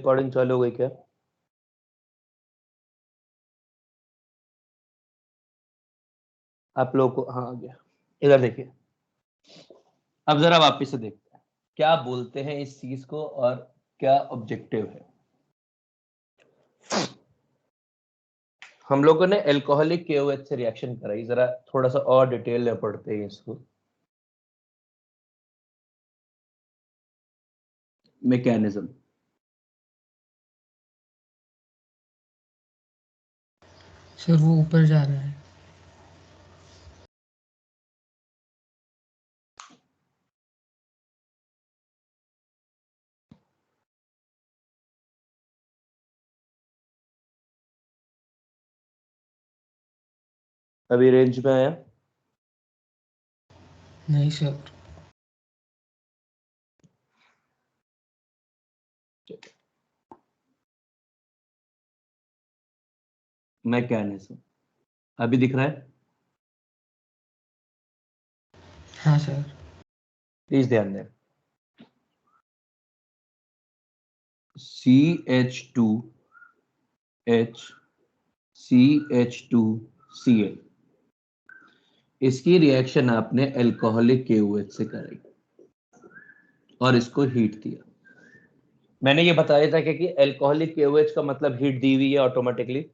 Recording चालू हो गई क्या? आप लोगों को हाँ आ गया। इधर देखिए, अब जरा वापिस से देखते हैं क्या बोलते हैं इस चीज को और क्या ऑब्जेक्टिव है। हम लोगों ने एल्कोहलिक KOH से रिएक्शन कराई, जरा थोड़ा सा और डिटेल में पढ़ते हैं इसको। मैकेनिज्म, सर वो ऊपर जा रहा है। अभी रेंज में आया? नहीं सर। मैकेनिज्म अभी दिख रहा है? हाँ सर। प्लीज ध्यान दें। CH2H CH2Cl, इसकी रिएक्शन आपने एल्कोहलिक KOH से कराई और इसको हीट दिया। मैंने ये बताया था कि एल्कोहलिक KOH का मतलब हीट दी हुई है ऑटोमेटिकली।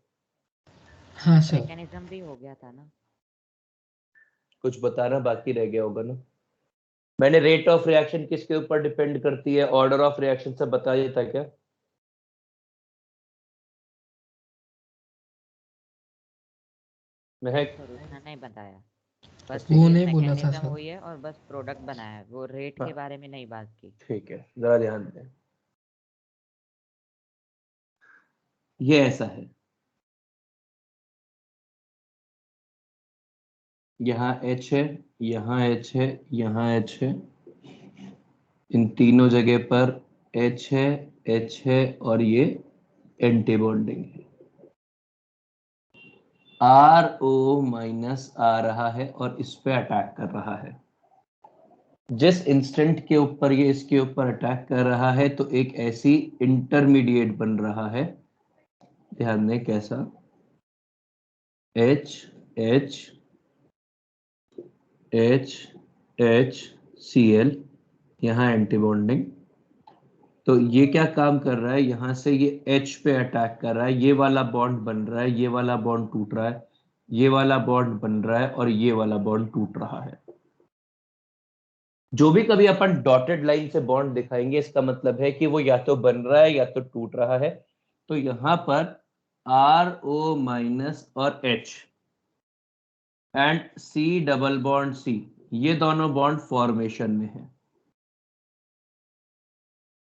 हाँ सर। मैकेनिज्म भी हो गया था ना। कुछ बताना बाकी रह गया होगा ना। मैंने रेट ऑफ रिएक्शन किसके ऊपर डिपेंड करती है, ऑर्डर ऑफ रिएक्शन से बताया था क्या? महक, सर उतना नहीं बताया, बस वो ये नहीं बोला था मैकेनिज्म सर। हुई है और बस प्रोडक्ट बनाया है, वो रेट के हाँ बारे में नहीं बात की। ठीक है, जरा ध्यान दें। ये ऐसा है, यहाँ H है, यहाँ H है, यहाँ H है, इन तीनों जगह पर H है, H है और ये एंटी बॉन्डिंग है। RO माइनस आ रहा है और इस पे अटैक कर रहा है। जिस इंस्टेंट के ऊपर ये इसके ऊपर अटैक कर रहा है तो एक ऐसी इंटरमीडिएट बन रहा है, ध्यान दें कैसा, H H H H Cl, यहाँ एंटी बॉन्डिंग। तो ये क्या काम कर रहा है, यहां से ये H पे अटैक कर रहा है, ये वाला बॉन्ड बन रहा है, ये वाला बॉन्ड टूट रहा है, ये वाला बॉन्ड बन रहा है और ये वाला बॉन्ड टूट रहा है। जो भी कभी अपन डॉटेड लाइन से बॉन्ड दिखाएंगे इसका मतलब है कि वो या तो बन रहा है या तो टूट रहा है। तो यहां पर RO माइनस और H and C double bond C, ये दोनों बॉन्ड फॉर्मेशन में है।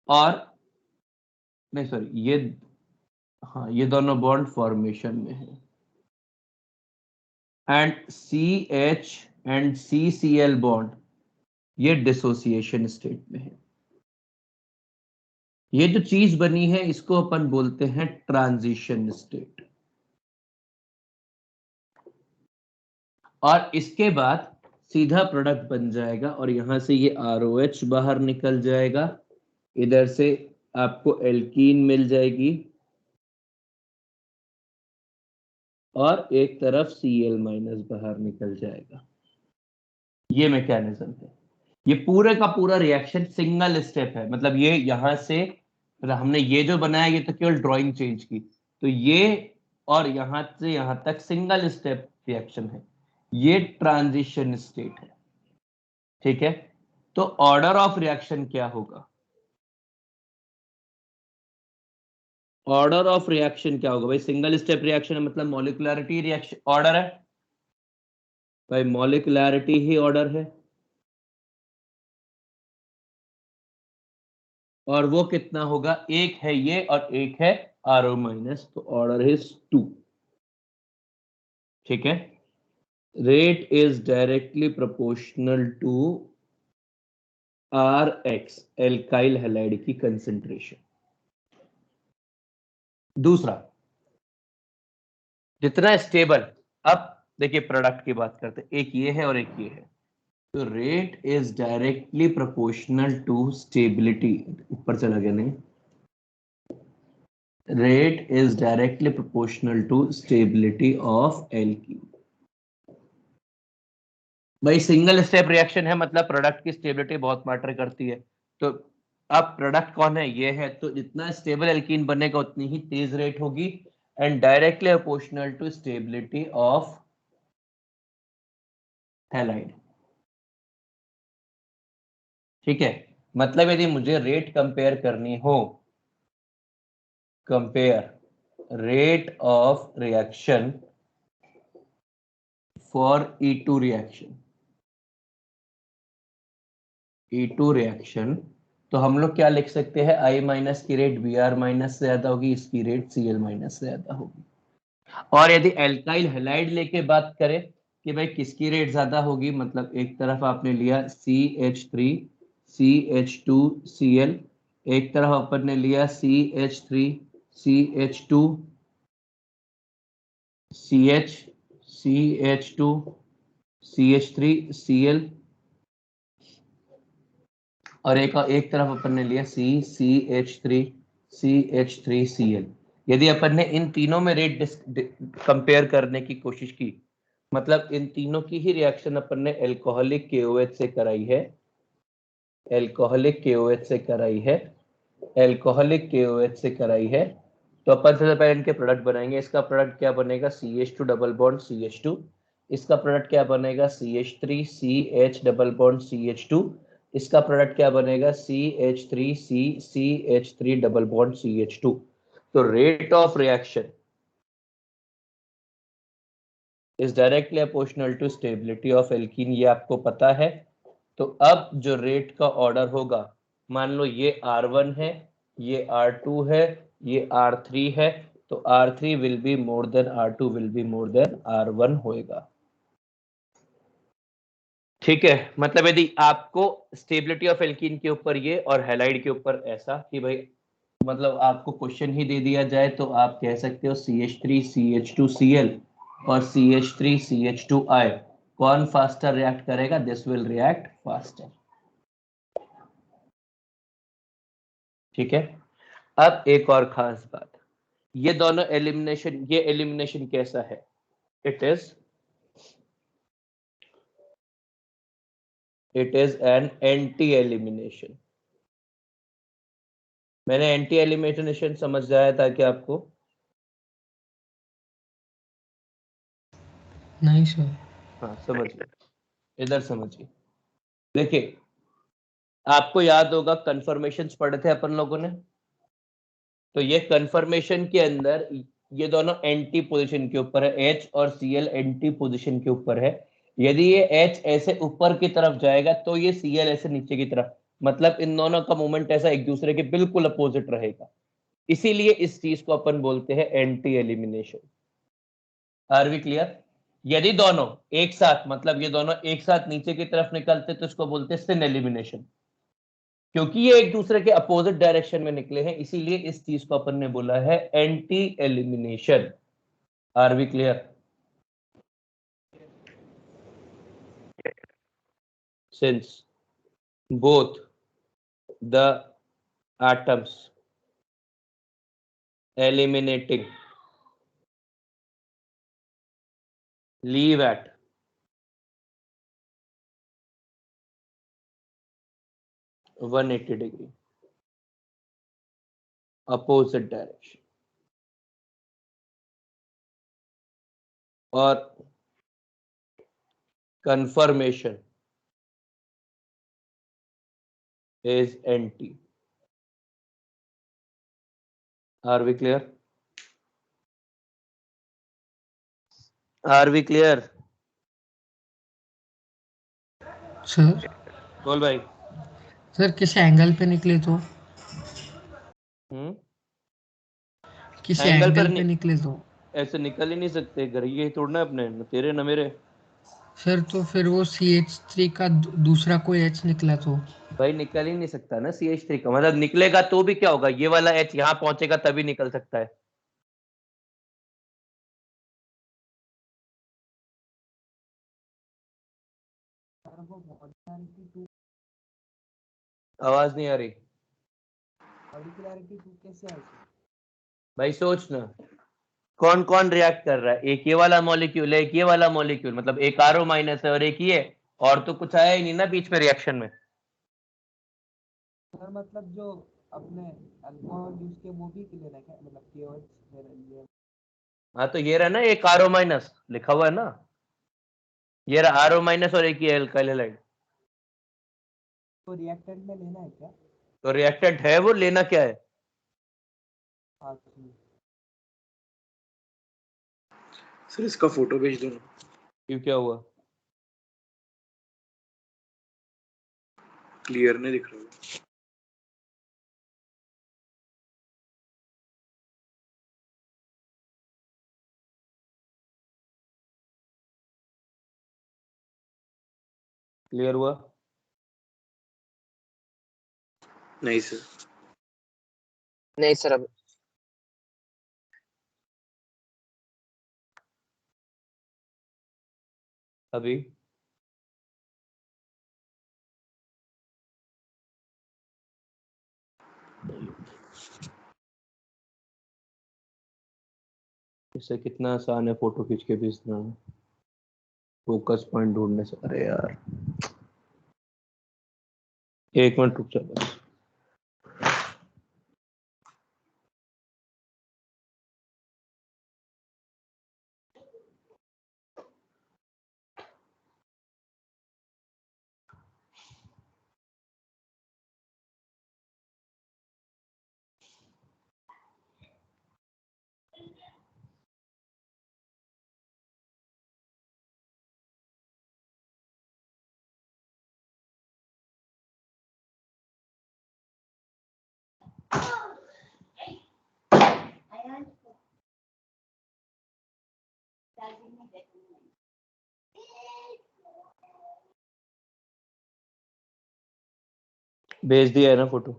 और नहीं सॉरी, ये हाँ ये दोनों बॉन्ड फॉर्मेशन में है। And CH and CCl bond ये डिसोसिएशन स्टेट में है। ये जो चीज बनी है इसको अपन बोलते हैं ट्रांजिशन स्टेट। और इसके बाद सीधा प्रोडक्ट बन जाएगा और यहां से ये ROH बाहर निकल जाएगा, इधर से आपको एल्कीन मिल जाएगी और एक तरफ Cl माइनस बाहर निकल जाएगा। ये मैकेनिज्म है। ये पूरे का पूरा रिएक्शन सिंगल स्टेप है, मतलब ये यहां से, मतलब हमने ये जो बनाया ये तो केवल ड्राइंग चेंज की, तो ये और यहां से यहां तक सिंगल स्टेप रिएक्शन है, ये ट्रांजिशन स्टेट है। ठीक है, तो ऑर्डर ऑफ रिएक्शन क्या होगा, ऑर्डर ऑफ रिएक्शन क्या होगा भाई, सिंगल स्टेप रिएक्शन है मतलब मॉलिक्युलैरिटी रिएक्शन ऑर्डर है भाई, मॉलिक्युलैरिटी ही ऑर्डर है। और वो कितना होगा, एक है ये और एक है RO माइनस, तो ऑर्डर इज 2। ठीक है, rate is directly proportional to Rx, alkyl halide की कंसेंट्रेशन। दूसरा, जितना स्टेबल, अब देखिए प्रोडक्ट की बात करते हैं, एक ये है और एक ये है, तो rate is directly proportional to stability, ऊपर चला गया नहीं, rate is directly proportional to stability of alkene. भाई सिंगल स्टेप रिएक्शन है, मतलब प्रोडक्ट की स्टेबिलिटी बहुत मैटर करती है। तो अब प्रोडक्ट कौन है, ये है, तो जितना स्टेबल एल्कीन बनेगा उतनी ही तेज रेट होगी, and directly proportional to stability of halide. ठीक है, मतलब यदि मुझे रेट कंपेयर करनी हो, compare rate of reaction for E2 reaction, E2 reaction, तो हम लोग क्या लिख सकते हैं, I माइनस की रेट Br माइनस से ज्यादा होगी, इसकी रेट Cl माइनस से ज्यादा होगी। और यदि एल्काइल हैलाइड लेके बात करें कि भाई किसकी रेट ज्यादा होगी, मतलब एक तरफ आपने लिया CH3 CH2 Cl, एक तरफ अपन ने लिया CH3 CH2 CH CH2 CH3 Cl, और एक तरफ अपन ने लिया CH3 CH3 Cl। यदि अपन ने इन तीनों में रेट कंपेयर करने की कोशिश की, मतलब इन तीनों की ही रिएक्शन अपन ने एल्कोहलिक KOH से कराई है, एल्कोहलिक KOH से कराई है, एल्कोहलिक KOH से कराई है, तो अपन सबसे पहले इनके प्रोडक्ट बनाएंगे। इसका प्रोडक्ट क्या बनेगा, CH2 डबल बॉन्ड CH2, इसका प्रोडक्ट क्या बनेगा, CH3 CH double bond CH2, इसका प्रोडक्ट क्या बनेगा, CH3 CH3 double bond CH2। तो rate of reaction is directly proportional to stability of alkene, ये आपको पता है। तो अब जो रेट का ऑर्डर होगा, मान लो ये R1 है, ये R2 है, ये R3 है, तो R3 will be more than R2 will be more than R1 होएगा। ठीक है, मतलब यदि आपको स्टेबिलिटी ऑफ एल्कीन के ऊपर ये और हैलाइड के ऊपर ऐसा कि भाई, मतलब आपको क्वेश्चन ही दे दिया जाए, तो आप कह सकते हो CH3 CH2Cl और CH3 CH2I कौन फास्टर रिएक्ट करेगा, दिस विल रिएक्ट फास्टर। ठीक है, अब एक और खास बात, ये दोनों एलिमिनेशन, ये एलिमिनेशन कैसा है, it is an anti elimination. मैंने एंटी एलिमिनेशन समझाया था कि आपको, नहीं सर। हाँ समझिए, इधर समझिए। देखिए, आपको याद होगा कंफर्मेशंस पढ़े थे अपन लोगों ने, तो ये कंफर्मेशन के अंदर ये दोनों एंटी पोजीशन के ऊपर है, H और Cl एंटी पोजीशन के ऊपर है। यदि ये H ऐसे ऊपर की तरफ जाएगा तो ये Cl ऐसे नीचे की तरफ, मतलब इन दोनों का मूवमेंट ऐसा एक दूसरे के बिल्कुल अपोजिट रहेगा, इसीलिए इस चीज को अपन बोलते हैं anti elimination. Are we clear? यदि दोनों एक साथ, मतलब ये दोनों एक साथ नीचे की तरफ निकलते तो इसको बोलते हैं सिन एलिमिनेशन, क्योंकि ये एक दूसरे के अपोजिट डायरेक्शन में निकले हैं, इसीलिए इस चीज को अपन ने बोला है anti elimination. Are we clear? Since both the atoms eliminating leave at (180° opposite direction, और confirmation is anti. Are we clear? Are we clear? Sir बोल भाई। सर किस एंगल पे निकले तो, किस एंगल पर एंगल पे निकले तो? ऐसे निकल ही नहीं सकते, घर ये तोड़ना है अपने, न तेरे न मेरे। सर तो फिर वो CH3 का दूसरा कोई H निकला तो? भाई निकल ही नहीं सकता ना CH3 का, मतलब निकलेगा तो भी क्या होगा, ये वाला H यहाँ पहुंचेगा तभी निकल सकता है। आवाज नहीं आ रही। भाई सोच ना, कौन कौन रिएक्ट कर रहा है, एक ये वाला मॉलिक्यूल है, एक ये वाला मॉलिक्यूल, मतलब एक आर माइनस है और एक ये, और तो कुछ आया ही नहीं ना बीच में रिएक्शन में। सर मतलब जो अपने अल्कोहल यूज के वो भी क्लियर है क्या, मतलब KOH दे रही है? हाँ तो ये रहा ना, एक आर माइनस लिखा हुआ है ना, ये रहा आर माइनस और एक ये एल्काइल हैलाइड। तो रिएक्टेंट में लेना है क्या? तो रिएक्टेंट है वो, लेना क्या है? हाँ ठीक। सर इसका फोटो भेज दो ना। क्यों, क्या हुआ? क्लियर नहीं दिख रहा। क्लियर हुआ? नहीं सर। नहीं सर अब अभी इससे कितना आसान है फोटो खींच के भेजना, फोकस पॉइंट ढूंढने से। अरे यार, एक मिनट रुक जा बस। भेज दिया है ना फोटो?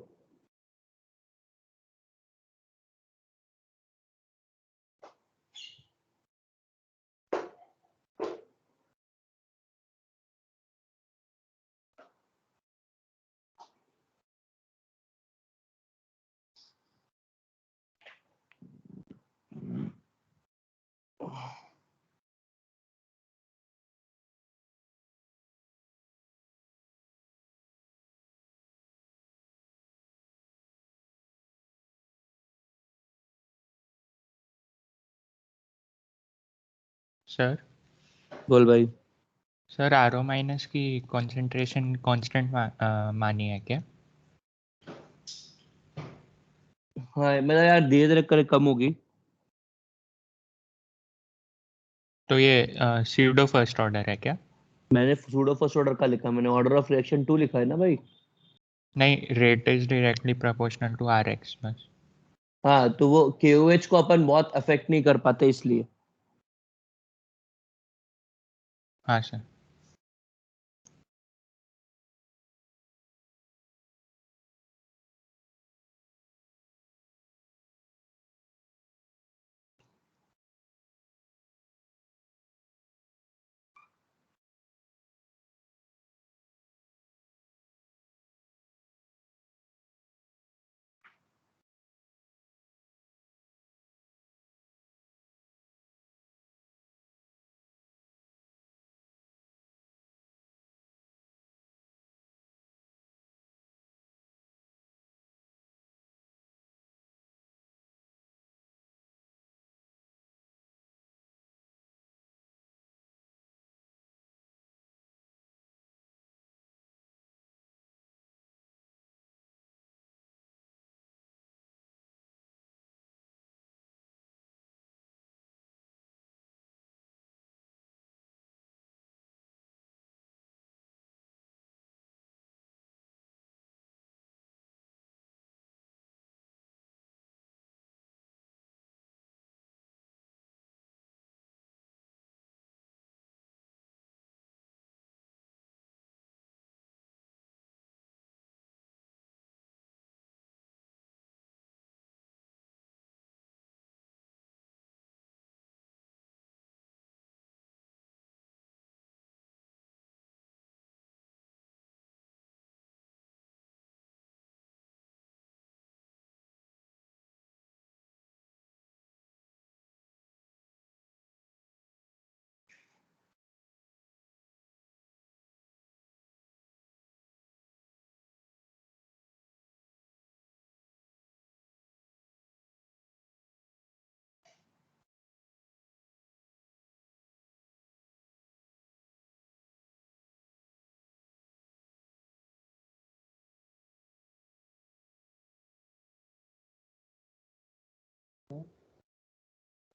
सर बोल भाई। सर आर माइनस की कंसंट्रेशन कांस्टेंट मानी है क्या? हाँ मेरा यार धीरे धीरे कर कम होगी। तो ये सीडो फर्स्ट ऑर्डर है क्या? मैंने सूडो फर्स्ट ऑर्डर का लिखा, मैंने ऑर्डर ऑफ रिएक्शन 2 लिखा है ना भाई। नहीं, rate is directly proportional to R X बस। हाँ तो वो KOH को अपन बहुत अफेक्ट नहीं कर पाते इसलिए। हाँ सर।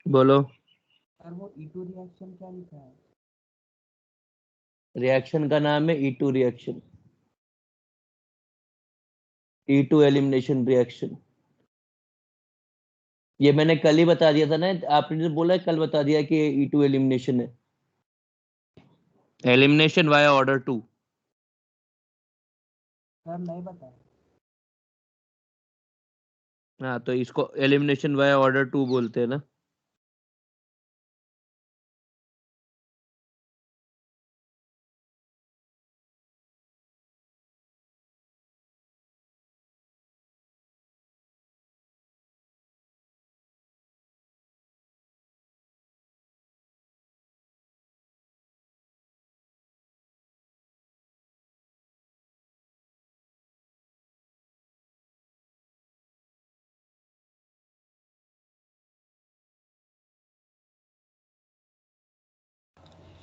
बोलो। सर वो E2 रिएक्शन क्या लिखा है? रिएक्शन का नाम है E2 reaction, E2 elimination reaction. ये मैंने कल ही बता दिया था ना, आपने जो बोला है कल बता दिया कि E2 एलिमिनेशन है, एलिमिनेशन वाया ऑर्डर 2। सर नहीं बताया। हाँ तो इसको एलिमिनेशन वाया ऑर्डर 2 बोलते हैं ना।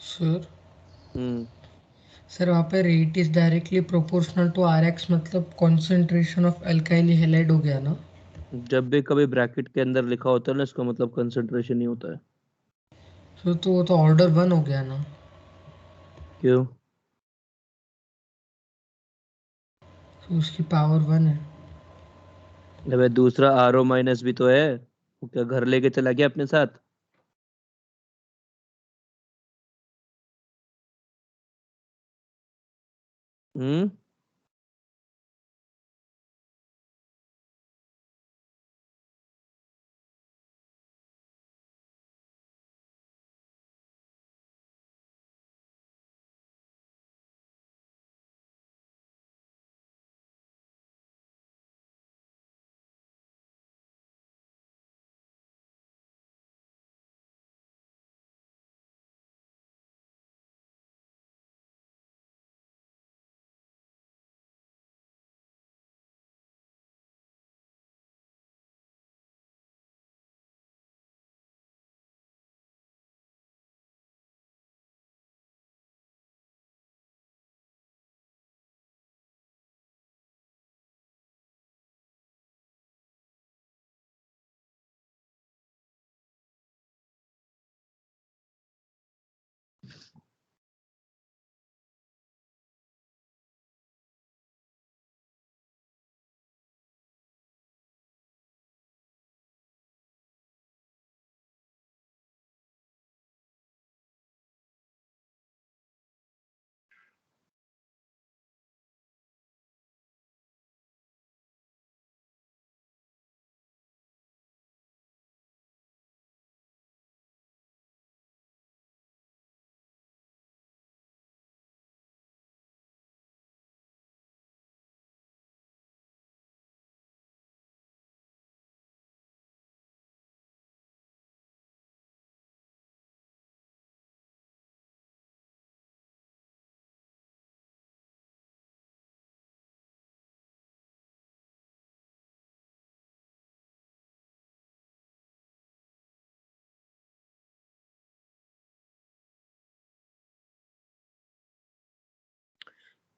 सर हम्म सर वहाँ पे rate is directly proportional to R X, मतलब कॉन्सेंट्रेशन ऑफ अल्काइल हेलाइड हो गया ना? जब भी कभी ब्रैकेट के अंदर लिखा होता है ना, इसका मतलब कंसंट्रेशन ही होता है। तो वो तो ऑर्डर 1 हो गया ना? क्यों? तो उसकी पावर 1 है। अबे दूसरा RO माइनस भी तो है, वो क्या घर लेके चला गया अपने साथ? हम्म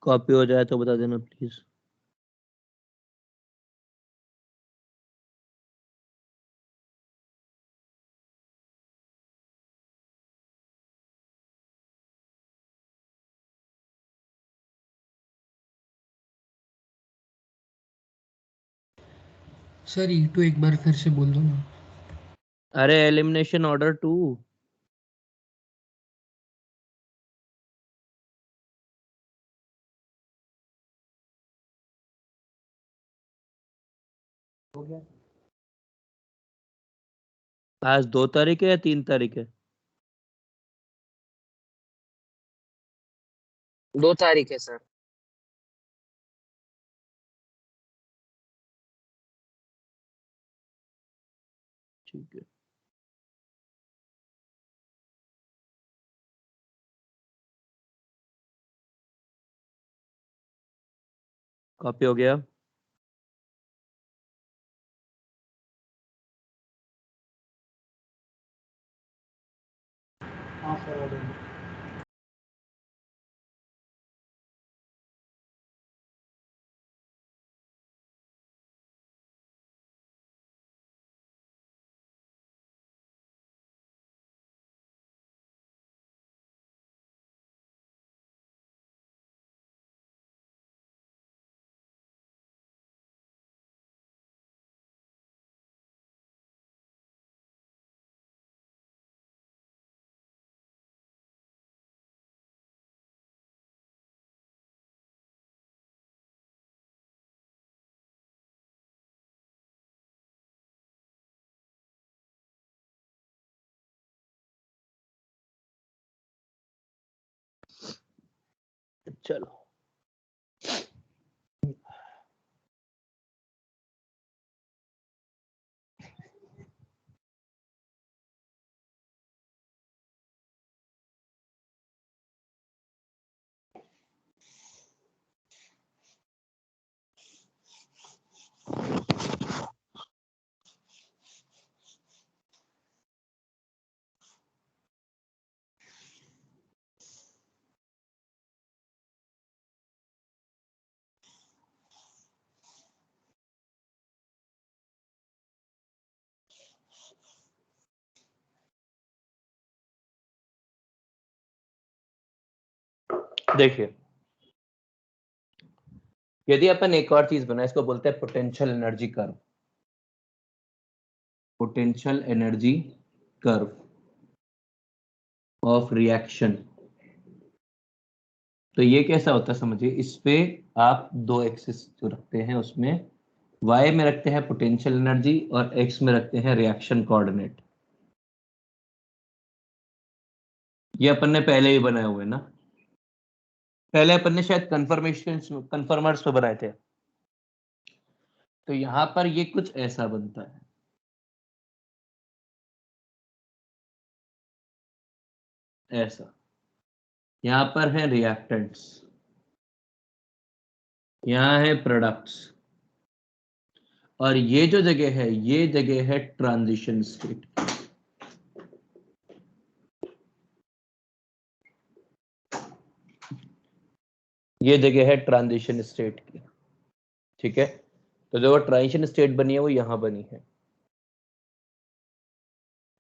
कॉपी हो जाए तो बता देना प्लीज। सर E2 एक बार फिर से बोल दो ना। अरे एलिमिनेशन ऑर्डर 2। हो गया। आज 2 तारीख है या 3 तारीख है? 2 तारीख है सर। ठीक है। कॉपी हो गया। हाँ सर हो गया। चलो देखिए, यदि अपन एक और चीज बनाए, इसको बोलते हैं potential energy curve. Potential energy curve of reaction. तो ये कैसा होता है समझिए, इस पे आप दो एक्सिस जो रखते हैं उसमें y में रखते हैं पोटेंशियल एनर्जी और x में रखते हैं रिएक्शन कोऑर्डिनेट। ये अपन ने पहले ही बनाए हुए ना, पहले अपन ने शायद कन्फर्मर्स पे बनाए थे। तो यहां पर ये कुछ ऐसा बनता है, ऐसा। यहां पर है रिएक्टेंट्स, यहां है प्रोडक्ट्स, और ये जो जगह है ये जगह है ट्रांजिशन स्टेट। ये जगह है ट्रांजिशन स्टेट की, ठीक है। तो जो ट्रांजिशन स्टेट बनी है वो यहां बनी है।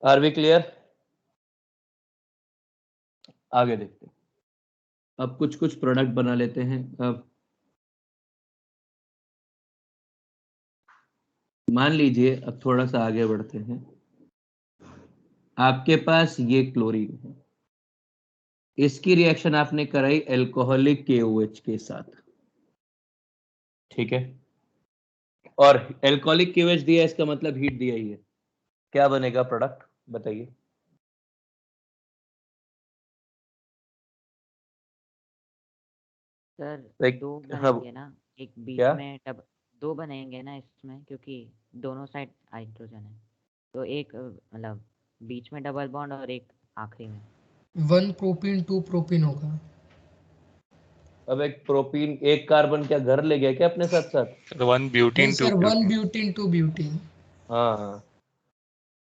Are we clear? आगे देखते हैं। अब कुछ कुछ प्रोडक्ट बना लेते हैं। अब मान लीजिए, अब थोड़ा सा आगे बढ़ते हैं। आपके पास ये क्लोरीन है, इसकी रिएक्शन आपने कराई एल्कोहलिक KOH के साथ, ठीक है। और एल्कोहलिक KOH दिया, इसका मतलब हीट दिया ही है। क्या बनेगा प्रोडक्ट बताइए? सर एक दो हाँ, बनेंगे ना, एक बीच क्या? में दो बनेंगे ना इसमें, क्योंकि दोनों साइड हाइड्रोजन है। तो एक मतलब बीच में डबल बॉन्ड और एक आखिरी में। 1 प्रोपीन 2 प्रोपीन होगा। अब एक प्रोपीन, एक कार्बन क्या घर ले गया क्या अपने साथ साथ? 1 नहीं butene 2 sir, 1 butene. Butene 2 butene. हाँ,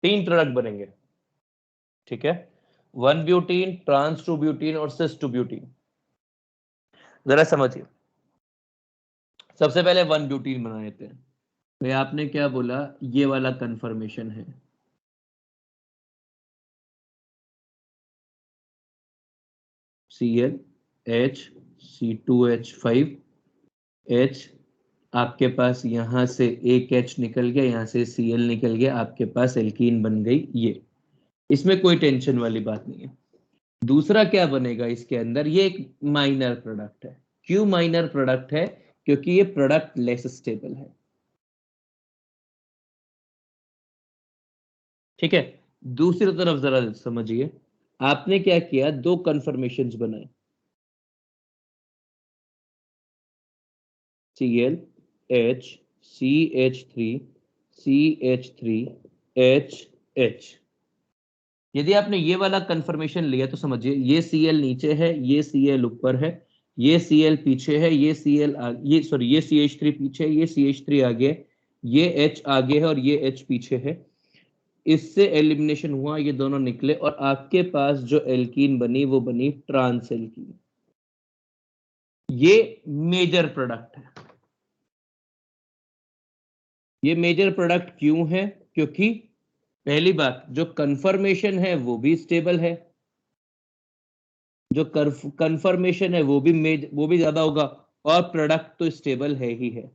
3 प्रोडक्ट बनेंगे, ठीक है। 1 ब्यूटीन, ट्रांस 2 ब्यूटीन और सिस 2 ब्यूटीन। जरा समझिए, सबसे पहले 1 ब्यूटीन बना लेते हैं। तो आपने क्या बोला, ये वाला कंफर्मेशन है, ClH2H5H। आपके पास यहां से एक H निकल गया, यहां से Cl निकल गया, आपके पास एल्कीन बन गई ये। इसमें कोई टेंशन वाली बात नहीं है। दूसरा क्या बनेगा इसके अंदर, ये एक माइनर प्रोडक्ट है। क्यों माइनर प्रोडक्ट है? क्योंकि ये प्रोडक्ट लेस स्टेबल है, ठीक है। दूसरी तरफ जरा समझिए, आपने क्या किया, दो कन्फर्मेशंस बनाए, ClH CH3 CH3HH। यदि आपने ये वाला कंफर्मेशन लिया तो समझिए, ये Cl नीचे है, ये Cl ऊपर है, ये Cl पीछे है, ये ये CH3 पीछे है, ये CH3 आगे, ये H आगे है और ये H पीछे है। इससे एलिमिनेशन हुआ, ये दोनों निकले और आपके पास जो एल्कीन बनी वो बनी ट्रांस एल्कीन। ये मेजर प्रोडक्ट है। ये मेजर प्रोडक्ट क्यों है? क्योंकि पहली बात, जो कंफर्मेशन है वो भी स्टेबल है, जो कंफर्मेशन है वो भी ज्यादा होगा, और प्रोडक्ट तो स्टेबल है ही है।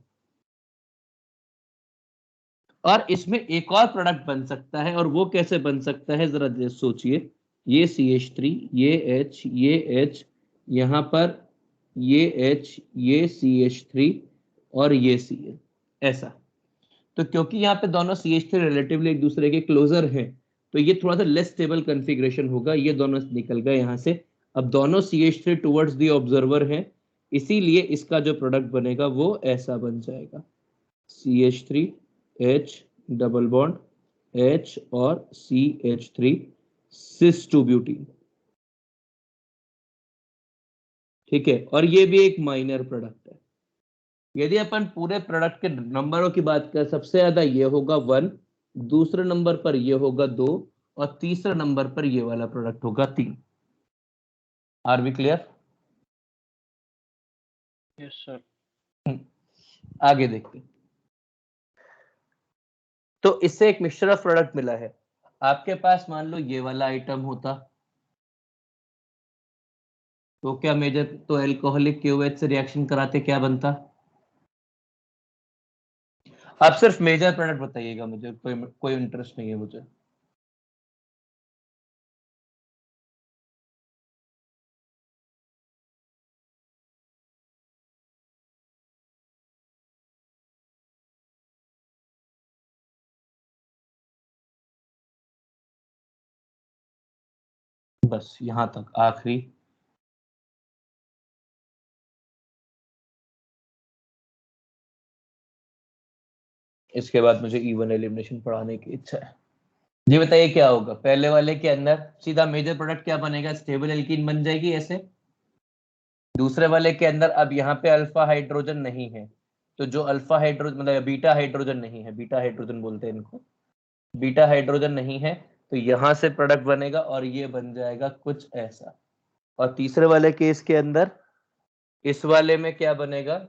और इसमें एक और प्रोडक्ट बन सकता है, और वो कैसे बन सकता है जरा सोचिए। ये CH3, ये H, ये H, यहां पर ये H, ये CH3 और ये Cl, ऐसा। तो क्योंकि यहाँ पे दोनों CH3 रिलेटिवली एक दूसरे के क्लोजर हैं, तो ये थोड़ा सा लेस स्टेबल कॉन्फ़िगरेशन होगा। ये दोनों निकल गए यहाँ से। अब दोनों CH3 टुवर्ड्स द ऑब्जर्वर हैं, इसीलिए इसका जो प्रोडक्ट बनेगा वो ऐसा बन जाएगा, CH3H डबल बॉन्ड H और CH3 सिस 2 ब्यूटीन। ठीक है, और ये भी एक माइनर प्रोडक्ट है। यदि अपन पूरे प्रोडक्ट के नंबरों की बात करें, सबसे ज्यादा ये होगा 1, दूसरे नंबर पर ये होगा 2 और तीसरे नंबर पर ये वाला प्रोडक्ट होगा 3। Are we clear? Yes sir. आगे देखते हैं। तो इससे एक मिक्सचर ऑफ प्रोडक्ट मिला है। आपके पास मान लो ये वाला आइटम होता तो क्या मेजर, तो एल्कोहलिक क्यूएच से रिएक्शन कराते क्या बनता? आप सिर्फ मेजर प्रोडक्ट बताइएगा, मुझे कोई इंटरेस्ट नहीं है मुझे। बस यहां तक आखिरी। इसके बाद मुझे इवन एलिमिनेशन पढ़ाने की इच्छा है। जी बताइए क्या होगा? पहले वाले के अंदर सीधा मेजर प्रोडक्ट क्या बनेगा? स्टेबल एल्कीन बन जाएगी ऐसे। दूसरे वाले के अंदर अब यहाँ पे अल्फा हाइड्रोजन नहीं है, तो जो अल्फा हाइड्रोजन मतलब बीटा हाइड्रोजन नहीं है, बीटा हाइड्रोजन बोलते हैं इनको, बीटा हाइड्रोजन नहीं है, तो यहां से प्रोडक्ट बनेगा और ये बन जाएगा कुछ ऐसा। और तीसरे वाले केस के अंदर इस वाले में क्या बनेगा?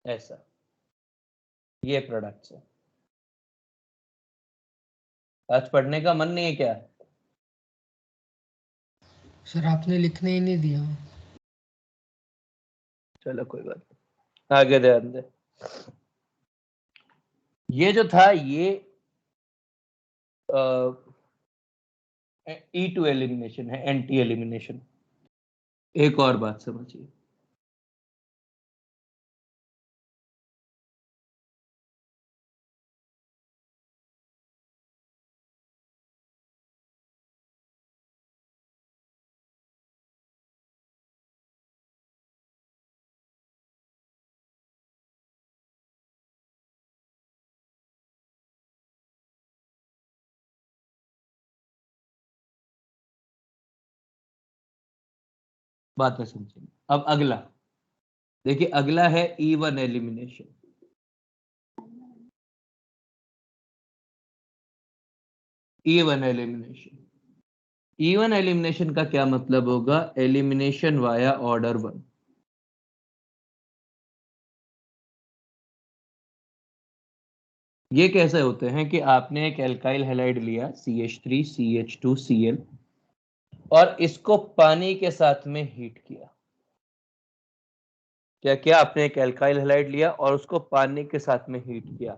ऐसा। ये प्रोडक्ट है। आज पढ़ने का मन नहीं है क्या? सर आपने लिखने ही नहीं दिया। चलो कोई बात नहीं, आगे ध्यान दे। ये जो था ये E2 एलिमिनेशन है, एंटी एलिमिनेशन। एक और बात समझिए, बात में समझिए। अब अगला देखिए, अगला है E1 elimination. E1 elimination, E1 elimination का क्या मतलब होगा? Elimination via order 1। ये कैसे होते हैं कि आपने एक एल्काइल हैलाइड लिया CH3 CH2 Cl और इसको पानी के साथ में हीट किया। क्या किया आपने? एक एल्काइल हैलाइड लिया और उसको पानी के साथ में हीट किया।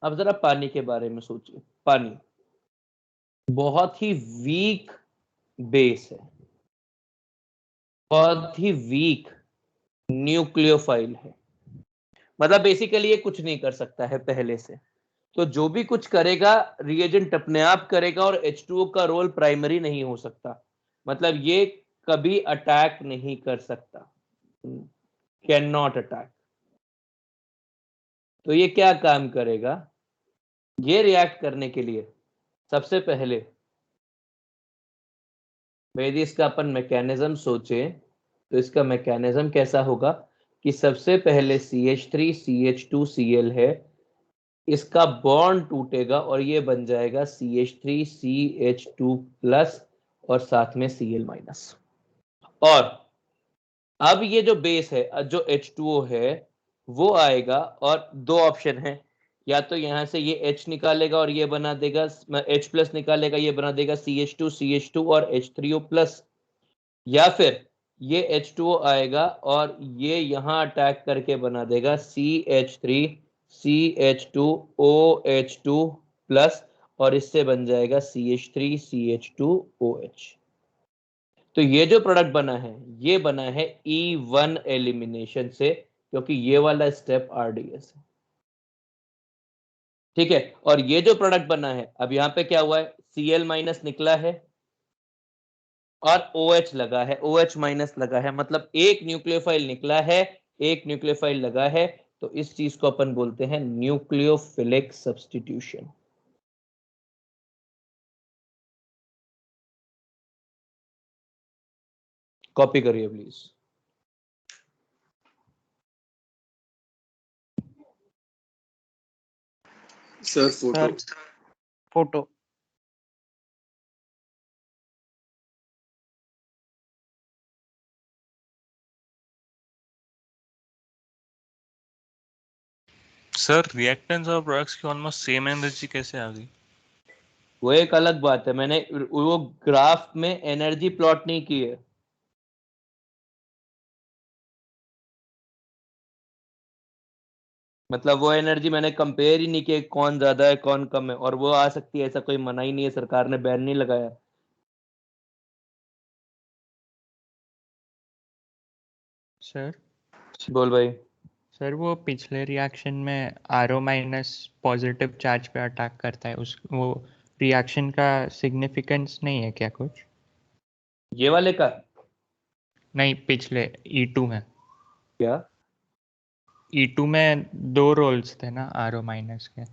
अब जरा पानी के बारे में सोचिए। पानी बहुत ही वीक बेस है, बहुत ही वीक न्यूक्लियोफाइल है, मतलब बेसिकली ये कुछ नहीं कर सकता है पहले से। तो जो भी कुछ करेगा रिएजेंट अपने आप करेगा और H2O का रोल प्राइमरी नहीं हो सकता, मतलब ये कभी अटैक नहीं कर सकता, कैन नॉट अटैक। तो ये क्या काम करेगा? ये रिएक्ट करने के लिए सबसे पहले यदि इसका अपन मैकेनिज्म सोचे तो इसका मैकेनिज्म कैसा होगा कि सबसे पहले CH3 CH2 Cl है, इसका बॉन्ड टूटेगा और ये बन जाएगा CH3 CH2 प्लस और साथ में Cl माइनस। और अब ये जो बेस है, जो H2O है वो आएगा और दो ऑप्शन है, या तो यहां से ये H निकालेगा और ये बना देगा H प्लस निकालेगा, ये बना देगा CH2 CH2 और H3O प्लस, या फिर ये H2O आएगा और ये यहां अटैक करके बना देगा CH3 CH2OH2 प्लस और इससे बन जाएगा CH3 CH2OH। तो ये जो प्रोडक्ट बना है ये बना है E1 एलिमिनेशन से, क्योंकि ये वाला स्टेप RDS है। ठीक है, और ये जो प्रोडक्ट बना है अब यहाँ पे क्या हुआ है? Cl माइनस निकला है, और OH लगा है, OH माइनस लगा है, मतलब एक न्यूक्लियोफाइल निकला है, एक न्यूक्लियोफाइल लगा है, तो इस चीज को अपन बोलते हैं न्यूक्लियोफिलिक सब्स्टिट्यूशन। कॉपी करिए please. Sir photo. Photo. Sir reactants और प्रोडक्ट्स की ऑलमोस्ट सेम एनर्जी कैसे आ गई? वो एक अलग बात है, मैंने वो ग्राफ में एनर्जी प्लॉट नहीं की है। मतलब वो एनर्जी मैंने कंपेयर ही नहीं किया कौन ज्यादा है कौन कम है, और वो आ सकती है, ऐसा कोई मना ही नहीं है, सरकार ने बैन नहीं लगाया। सर बोल भाई। सर वो पिछले रिएक्शन में आरओ माइनस पॉजिटिव चार्ज पे अटैक करता है, उस वो रिएक्शन का सिग्निफिकेंस नहीं है क्या कुछ? ये वाले का नहीं, पिछले E2 में। क्या? E2 में 2 रोल्स थे ना आरओ माइनस के,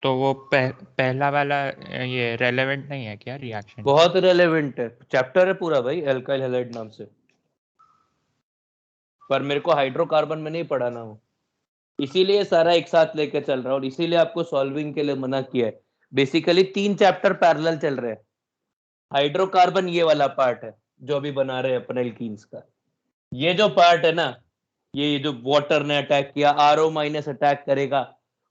तो वो पहला वाला ये रेलेवेंट नहीं है क्या रिएक्शन? बहुत रेलेवेंट है, चैप्टर है पूरा भाई एल्काइल हैलाइड नाम से, पर मेरे को हाइड्रोकार्बन में नहीं पढ़ाना हो, इसीलिए सारा एक साथ लेकर चल रहा है, और इसीलिए आपको सॉल्विंग के लिए मना किया है। बेसिकली 3 चैप्टर पैरेलल चल रहे हैं। हाइड्रोकार्बन ये वाला पार्ट है जो अभी बना रहे हैं अपन एल्कीन्स का। ये जो पार्ट है ना, ये जो वाटर ने अटैक किया, आरओ माइनस अटैक करेगा,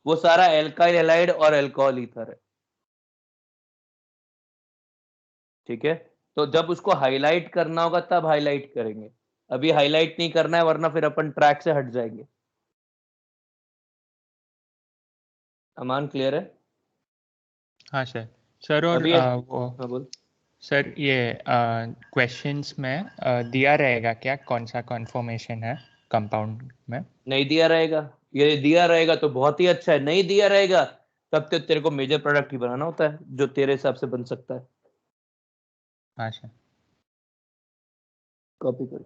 वो सारा एल्काइल हैलाइड और अल्कोहल ईथर है। ठीक है, तो जब उसको हाईलाइट करना होगा तब हाईलाइट करेंगे, अभी हाईलाइट नहीं करना है, वरना फिर अपन ट्रैक से हट जाएंगे। अमान क्लियर है? हाँ सर। सर और अभी वो हाँ बोल। सर ये क्वेश्चंस में दिया रहेगा क्या कौन सा कन्फर्मेशन है कंपाउंड में? नहीं दिया रहेगा, ये दिया रहेगा तो बहुत ही अच्छा है, नहीं दिया रहेगा तब तो तेरे को मेजर प्रोडक्ट ही बनाना होता है जो तेरे हिसाब से बन सकता है। हाँ सर। कॉपी कर।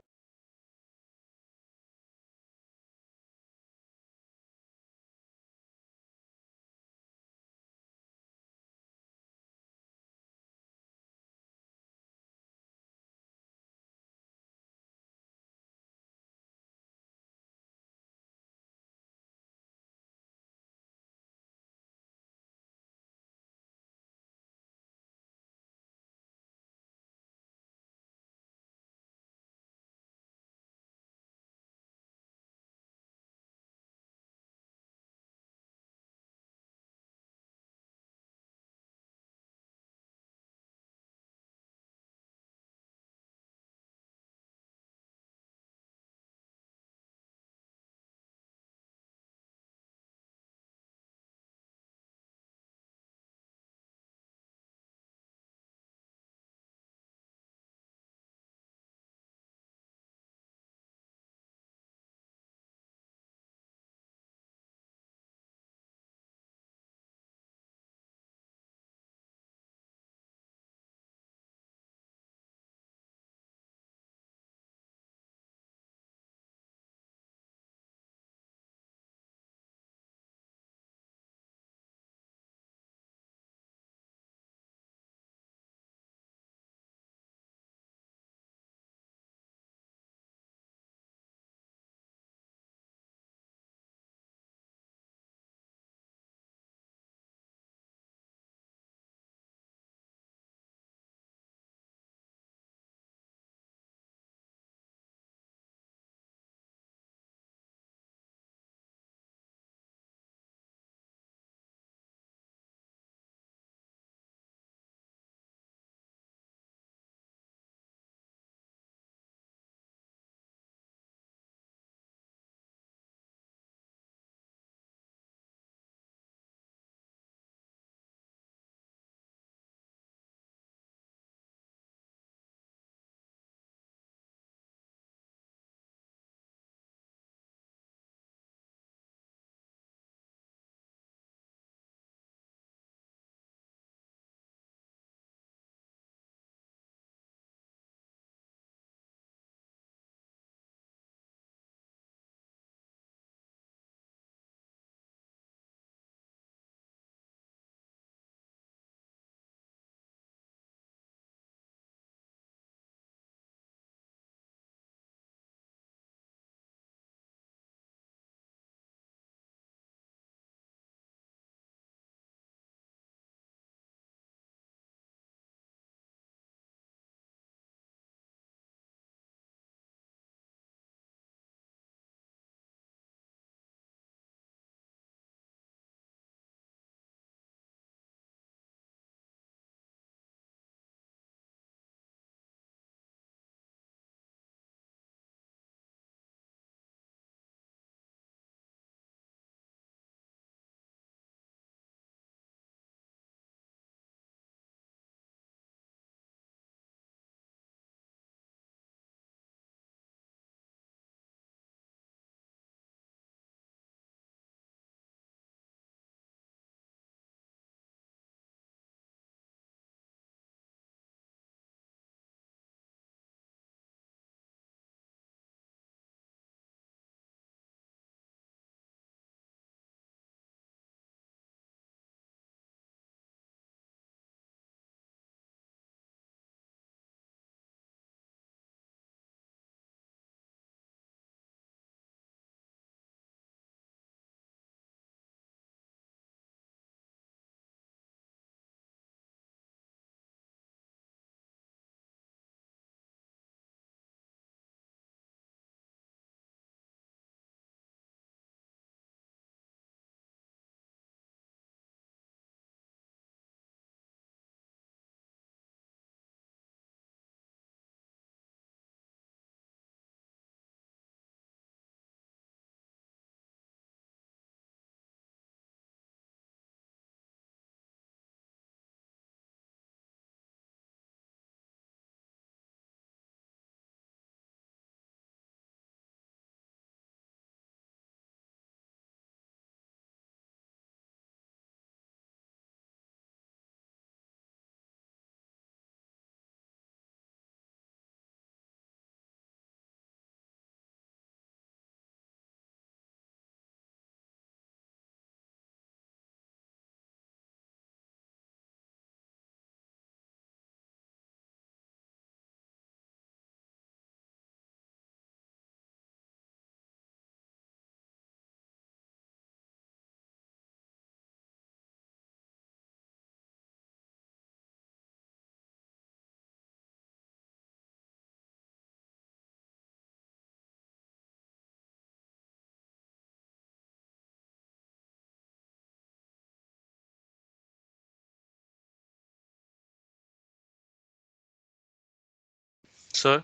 सर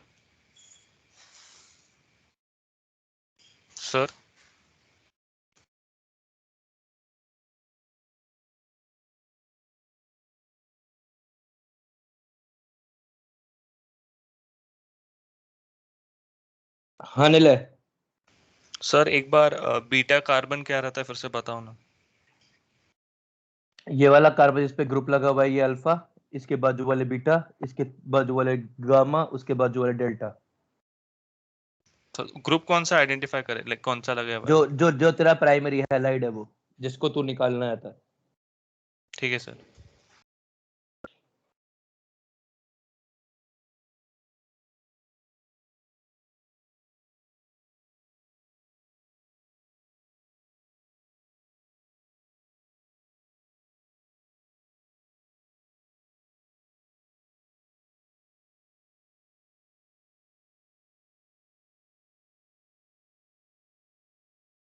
सर हाँ निलय, सर एक बार बीटा कार्बन क्या रहता है फिर से बताओ ना। ये वाला कार्बन जिस पे ग्रुप लगा हुआ है ये अल्फा, इसके बाजू वाले बीटा, इसके बाजू वाले गामा, उसके बाजू वाले डेल्टा। तो ग्रुप कौन सा आइडेंटिफाई करे, लाइक कौन सा लगा हुआ जो है? जो जो तेरा प्राइमरी हैलाइड है वो, जिसको तू निकालना आता है। ठीक है sir.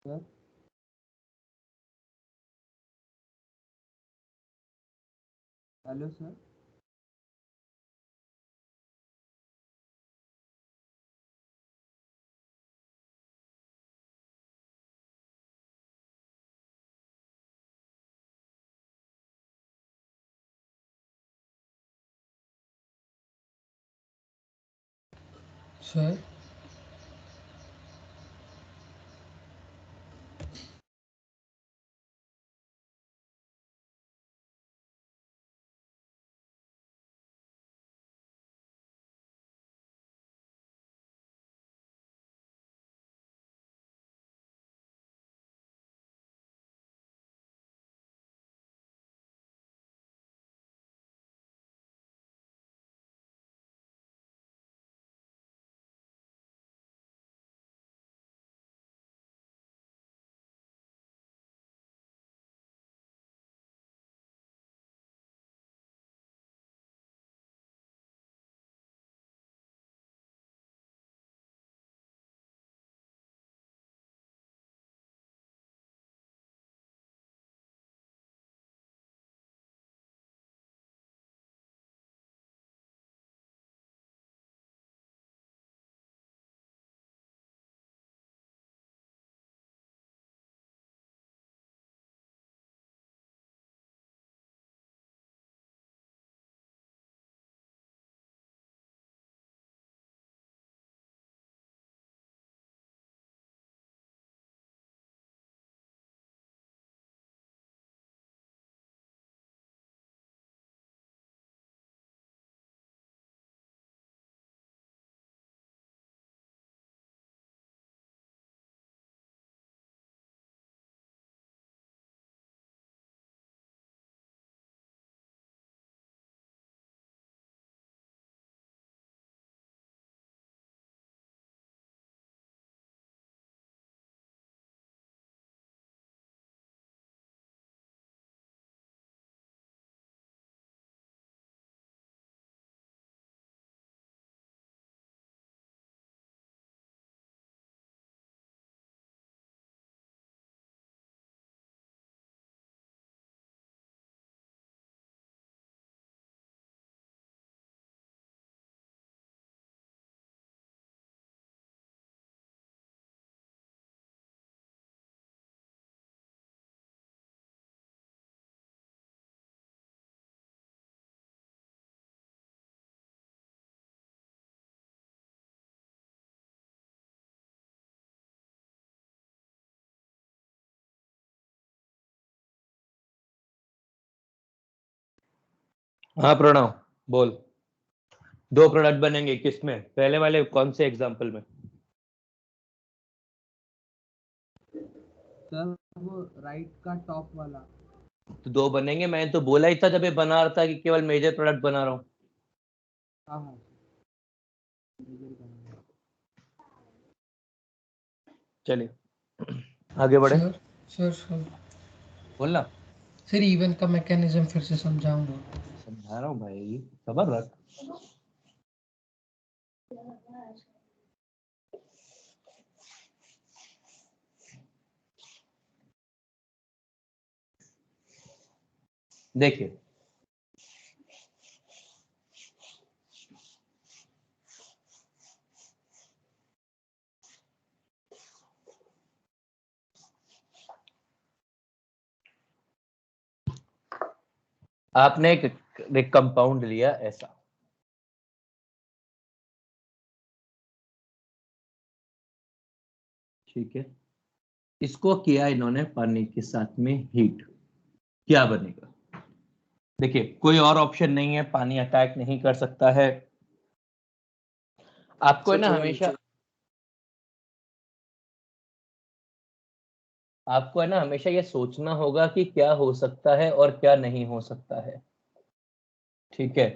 Sir hello sir. Sir हाँ प्रणव बोल। दो प्रोडक्ट बनेंगे किसमें, पहले वाले कौन से एग्जांपल में? सर वो राइट का टॉप वाला। तो दो बनेंगे, मैंने तो बोला ही था जब ये बना रहा था कि केवल मेजर प्रोडक्ट बना रहा हूँ। हाँ हाँ मेजर करना है। चलिए आगे बढ़े। सर सर सर बोलना। सर इवन का मैकेनिज्म फिर से समझाऊंगा। समझा रहा हूँ भाई, सबर रख। देखिए, आपने एक कंपाउंड लिया ऐसा, ठीक है, इसको किया इन्होंने पानी के साथ में हीट, क्या बनेगा? देखिए कोई और ऑप्शन नहीं है, पानी अटैक नहीं कर सकता है। आपको है सर ना थोड़ा हमेशा, नीचे। आपको है ना हमेशा ये सोचना होगा कि क्या हो सकता है और क्या नहीं हो सकता है, ठीक है?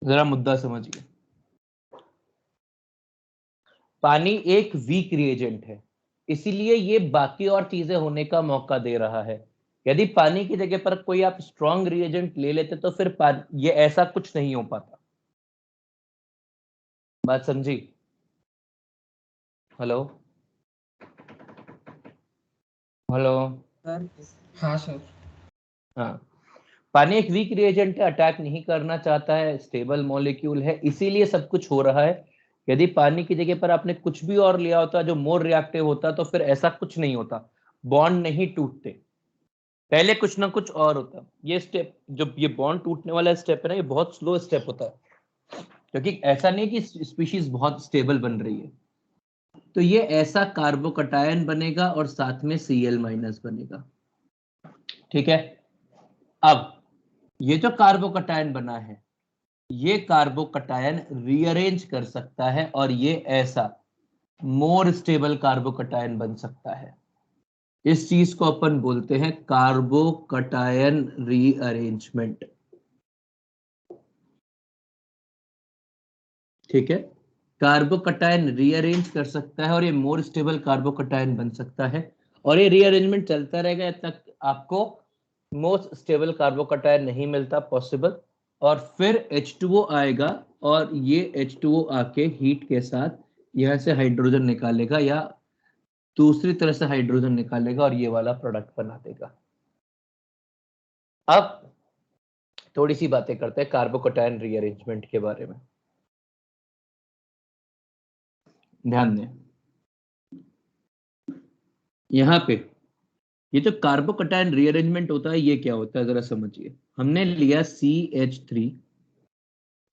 जरा मुद्दा समझिए। पानी एक वीक रिएजेंट है, इसीलिए ये बाकी और चीजें होने का मौका दे रहा है। यदि पानी की जगह पर कोई आप स्ट्रॉन्ग रिएजेंट ले लेते तो फिर ये ऐसा कुछ नहीं हो पाता। बात समझी? Hello hello. सर हाँ सर। हाँ, पानी एक वीक रिएजेंट है, अटैक नहीं करना चाहता है, स्टेबल मॉलिक्यूल है, इसीलिए सब कुछ हो रहा है। यदि पानी की जगह पर आपने कुछ भी और लिया होता जो मोर रिएक्टिव होता तो फिर ऐसा कुछ नहीं होता, बॉन्ड नहीं टूटते, पहले कुछ ना कुछ और होता। ये स्टेप, जो ये बॉन्ड टूटने वाला स्टेप है ना, ये बहुत स्लो स्टेप होता है, क्योंकि ऐसा नहीं कि स्पीशीज बहुत स्टेबल बन रही है। तो ये ऐसा कार्बोकटायन बनेगा और साथ में Cl- बनेगा, ठीक है? अब ये जो कार्बोकटायन बना है, ये कार्बोकटायन रीअरेंज कर सकता है और ये ऐसा मोर स्टेबल कार्बोकटायन बन सकता है। इस चीज को अपन बोलते हैं कार्बोकटायन रीअरेंजमेंट, ठीक है? कार्बोकटायन रीअरेंज कर सकता है और ये मोर स्टेबल कार्बोकटायन बन सकता है, और ये रीअरेंजमेंट चलता रहेगा जब तक आपको मोस्ट स्टेबल कार्बोकटायन नहीं मिलता पॉसिबल, और फिर H2O आएगा और ये H2O आके हीट के साथ यहां से हाइड्रोजन निकालेगा या दूसरी तरह से हाइड्रोजन निकालेगा और ये वाला प्रोडक्ट बना देगा। अब थोड़ी सी बातें करते हैं कार्बोकटायन रीअरेंजमेंट के बारे में, ध्यान दें। यहाँ पे ये जो कार्बोकटायन रीअरेंजमेंट होता है, ये क्या होता है जरा समझिए। हमने लिया CH3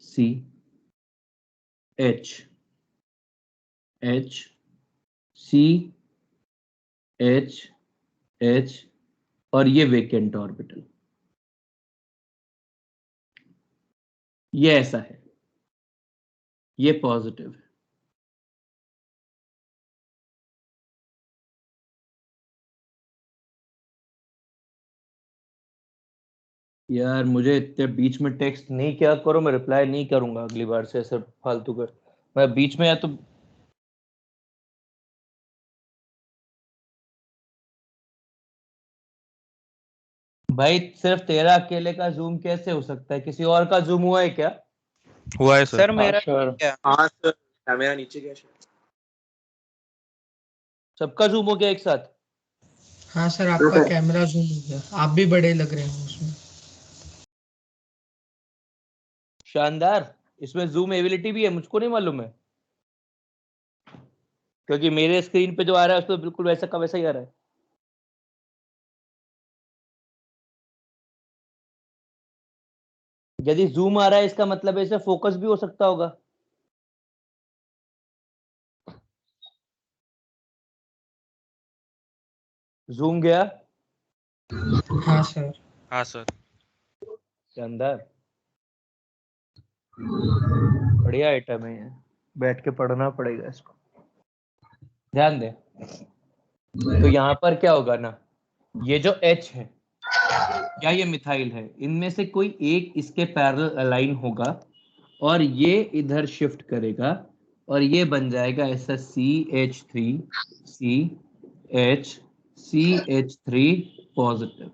CH H CH H और ये वेकेंट ऑर्बिटल, ये ऐसा है, ये पॉजिटिव है। यार मुझे इतने बीच में टेक्स्ट नहीं किया करो, मैं रिप्लाई नहीं करूंगा अगली बार से ऐसे फालतू कर। मैं बीच में या तो भाई सिर्फ तेरा अकेले का जूम कैसे हो सकता है? किसी और का जूम हुआ है क्या? हुआ है सर। सर मेरा sure. क्या? हाँ सर, कैमरा नीचे गया शायद। सबका जूम हो गया एक साथ? हाँ सर, आपका कैमरा जूम हो गया, आप भी बड़े लग रहे हैं उसमें। शानदार। इसमें जूम एबिलिटी भी है, मुझको नहीं मालूम है, क्योंकि मेरे स्क्रीन पे जो आ रहा है उसमें बिल्कुल वैसा का वैसा ही आ रहा है। यदि जूम आ रहा है इसका मतलब है इसे फोकस भी हो सकता होगा। जूम गया? हाँ सर। हाँ सर। शानदार, बढ़िया आइटम है ये, बैठ के पढ़ना पड़ेगा इसको। ध्यान दे, तो यहाँ पर क्या होगा ना, ये जो H है या ये मिथाइल है, इनमें से कोई एक इसके पैरेलल अलाइन होगा और ये इधर शिफ्ट करेगा और ये बन जाएगा ऐसा CH3 CH3 पॉजिटिव।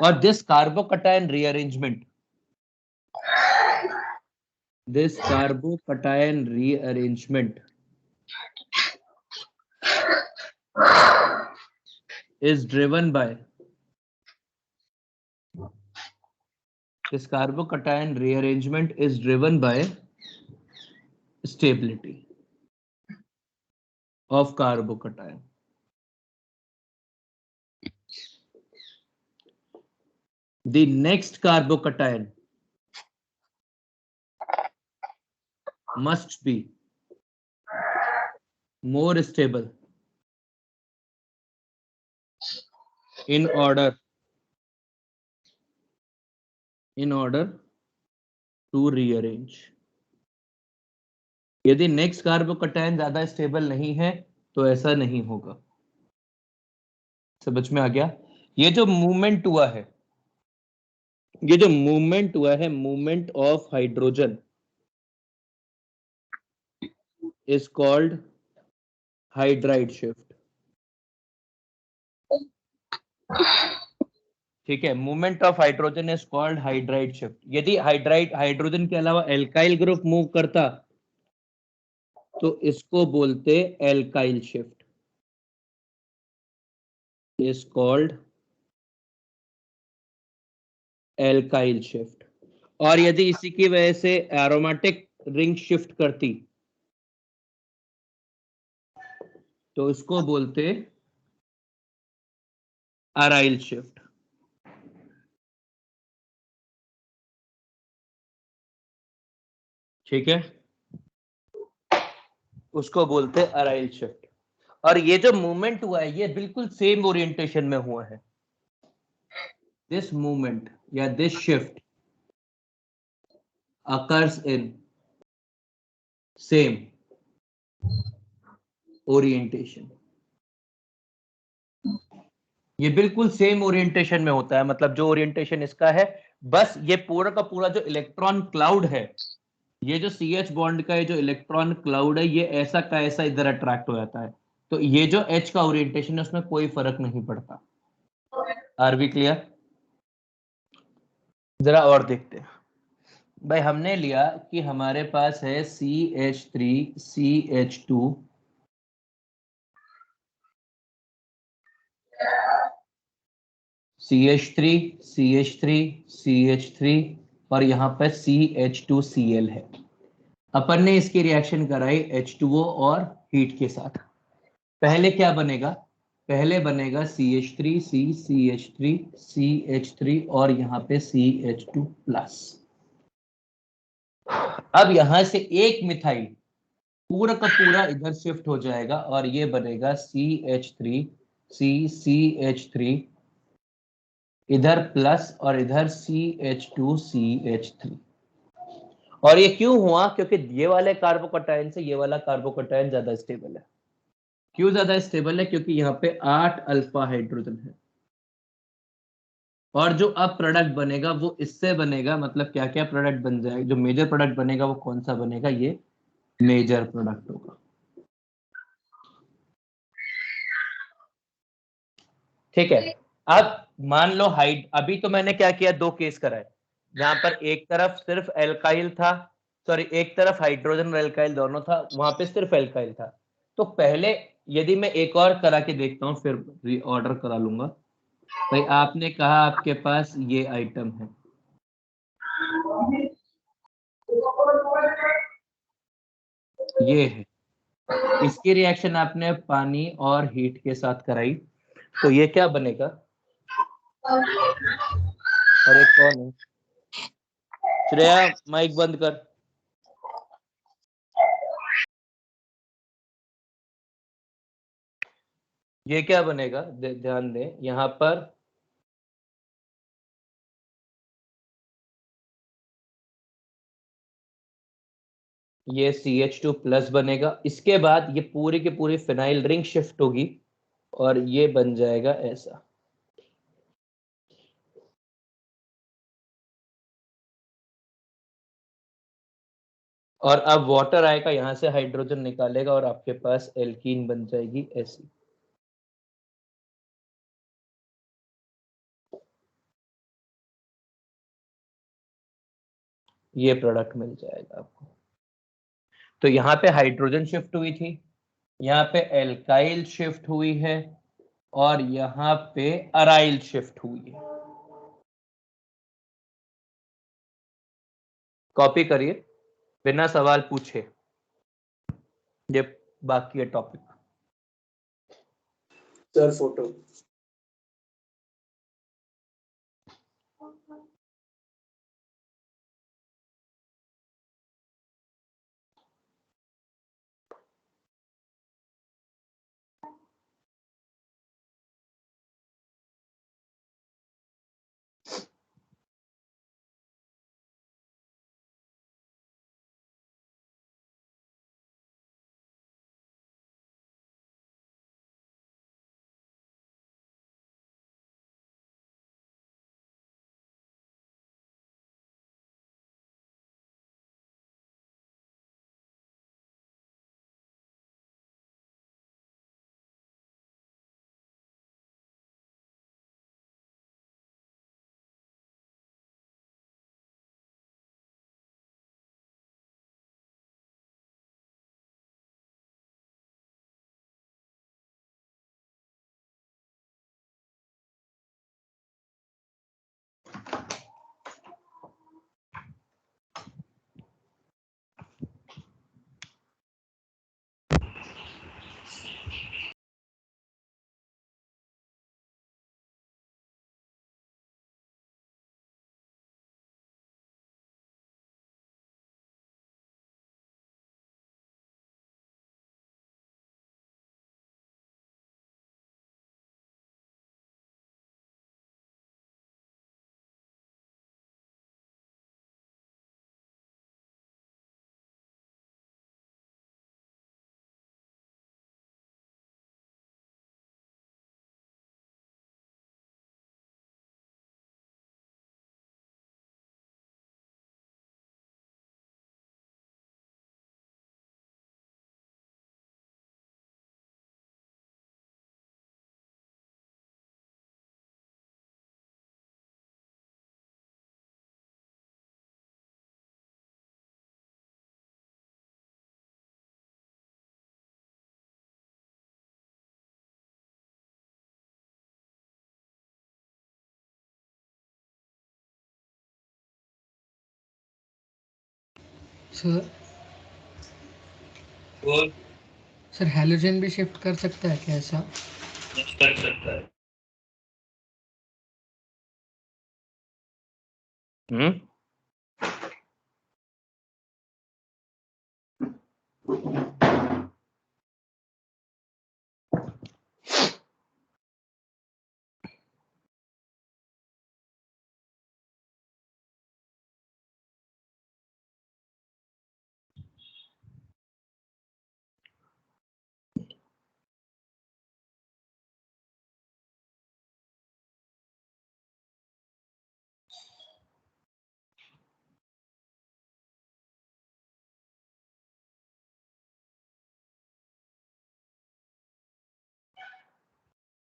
और this carbocation rearrangement, this carbocation rearrangement is driven by stability of carbocation. the next carbocation must be more stable in order to rearrange. यदि नेक्स्ट कार्बोकैटायन ज्यादा स्टेबल नहीं है तो ऐसा नहीं होगा. समझ में आ गया? ये जो मूवमेंट हुआ है, movement of hydrogen is called hydride shift. ठीक है, movement of hydrogen is called hydride shift. यदि हाइड्रोजन के अलावा एल्काइल ग्रुप मूव करता तो इसको बोलते alkyl shift. Is called alkyl shift. और यदि इसी की वजह से एरोमेटिक रिंग शिफ्ट करती तो इसको बोलते अराइल शिफ्ट. ठीक है, उसको बोलते अराइल शिफ्ट. और ये जो मूवमेंट हुआ है ये बिल्कुल सेम ओरिएंटेशन में हुआ है. दिस मूवमेंट या this shift occurs in same orientation. ये बिल्कुल सेम ओरिएंटेशन में होता है. मतलब जो ओरिएंटेशन इसका है, बस ये पूरा का पूरा जो इलेक्ट्रॉन क्लाउड है, ये जो CH बॉन्ड का ये जो इलेक्ट्रॉन क्लाउड है, ये ऐसा का ऐसा इधर अट्रैक्ट हो जाता है. तो ये जो H का ओरिएंटेशन है उसमें कोई फर्क नहीं पड़ता. Are we clear? जरा और देखते हैं भाई. हमने लिया कि हमारे पास है CH3 CH2 CH3 CH3 CH3 और यहां पर CH2Cl है. अपन ने इसकी रिएक्शन कराई H2O और हीट के साथ. पहले क्या बनेगा? पहले बनेगा CH3 CH3 CH3 और यहाँ पे CH2 प्लस. अब यहां से एक मिथाइल पूरा का पूरा इधर शिफ्ट हो जाएगा और ये बनेगा CH3 CH3 इधर प्लस और इधर CH2 CH3. और ये क्यों हुआ? क्योंकि ये वाले कार्बोकैटायन से ये वाला कार्बोकैटायन ज्यादा स्टेबल है. क्यों ज्यादा स्टेबल है? क्योंकि यहाँ पे 8 अल्फा हाइड्रोजन है. और जो अब प्रोडक्ट बनेगा वो इससे बनेगा. मतलब क्या क्या प्रोडक्ट बन जाएगा? जो मेजर प्रोडक्ट बनेगा वो कौन सा बनेगा? ये मेजर प्रोडक्ट होगा. ठीक है. अब मान लो अभी तो मैंने क्या किया, दो केस कराए जहां पर एक तरफ सिर्फ एल्काइल था, सॉरी एक तरफ हाइड्रोजन और एल्काइल दोनों था, वहां पे सिर्फ एल्काइल था. तो पहले यदि मैं एक और करा के देखता हूं फिर रीऑर्डर करा लूंगा. भाई आपने कहा आपके पास ये आइटम है, ये है, इसकी रिएक्शन आपने पानी और हीट के साथ कराई तो ये क्या बनेगा? अरे कौन है? श्रेया माइक बंद कर. ये क्या बनेगा? ध्यान दें यहां पर ये CH2 प्लस बनेगा. इसके बाद ये पूरी की पूरी फिनाइल रिंग शिफ्ट होगी और ये बन जाएगा ऐसा. और अब वाटर आएगा, यहां से हाइड्रोजन निकालेगा और आपके पास एल्कीन बन जाएगी ऐसी. ये प्रोडक्ट मिल जाएगा आपको. तो यहाँ पे हाइड्रोजन शिफ्ट हुई थी, यहाँ पे एल्काइल शिफ्ट हुई है और यहाँ पे अराइल शिफ्ट हुई है. कॉपी करिए बिना सवाल पूछे. ये बाकी है टॉपिक. सर फोटो सर बोल। सर हैलोजन भी शिफ्ट कर सकता है क्या ऐसा? कर सकता है। हम्म।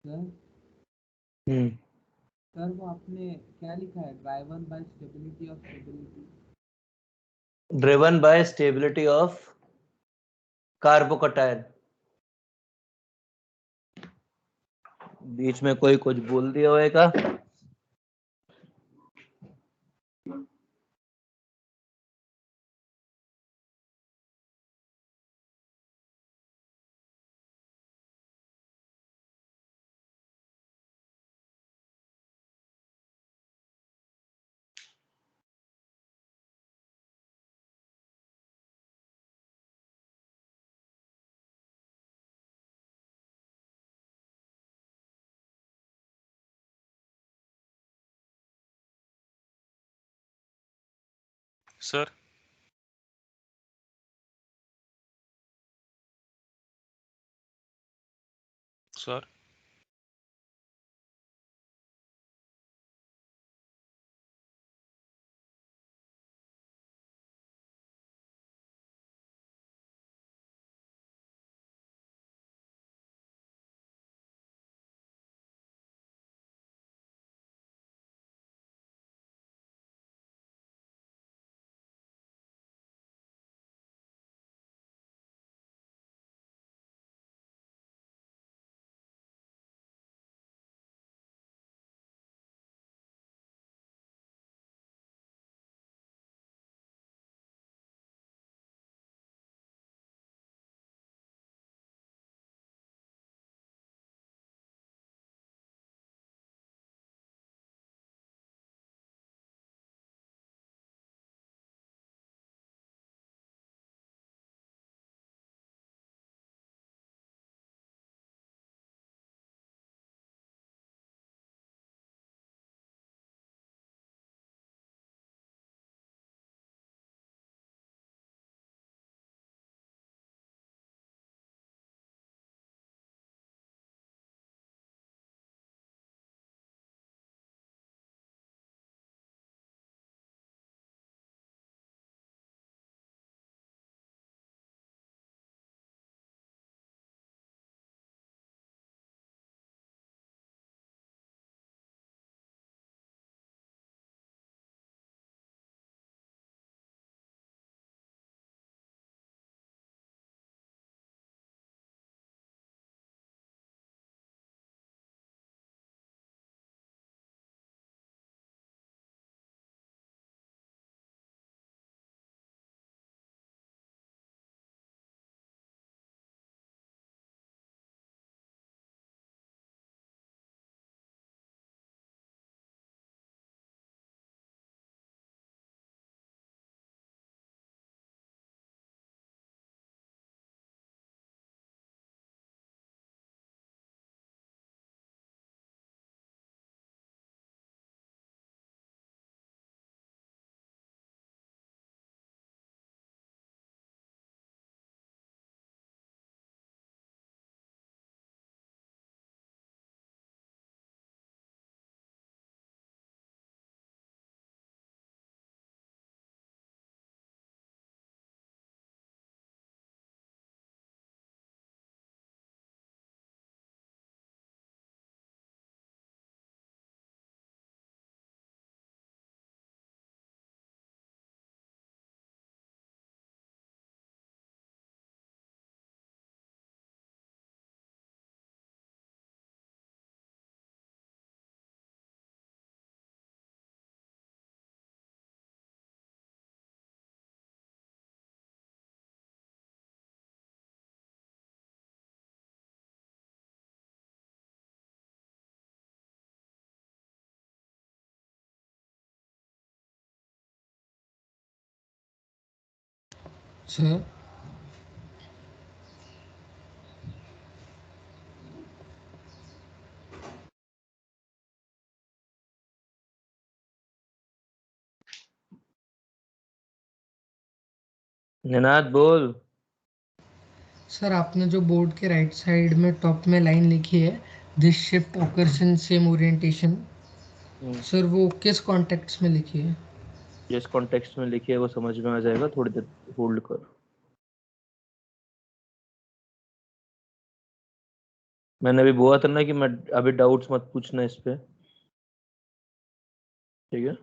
सर हम्म। सर वो आपने क्या लिखा है, driven by stability of stability? Driven by stability of carbocation. बीच में कोई कुछ बोल दिया होगा। सर सर सर निनाद बोल। सर आपने जो बोर्ड के राइट साइड में टॉप में लाइन लिखी है, this shift occurs in same orientation, sir वो किस कॉन्टेक्स्ट में लिखी है? जिस कॉन्टेक्स्ट में लिखी है वो समझ में आ जाएगा, थोड़ी देर होल्ड कर। मैंने अभी बोला था ना कि मैं अभी डाउट्स मत पूछना इस पे, ठीक है?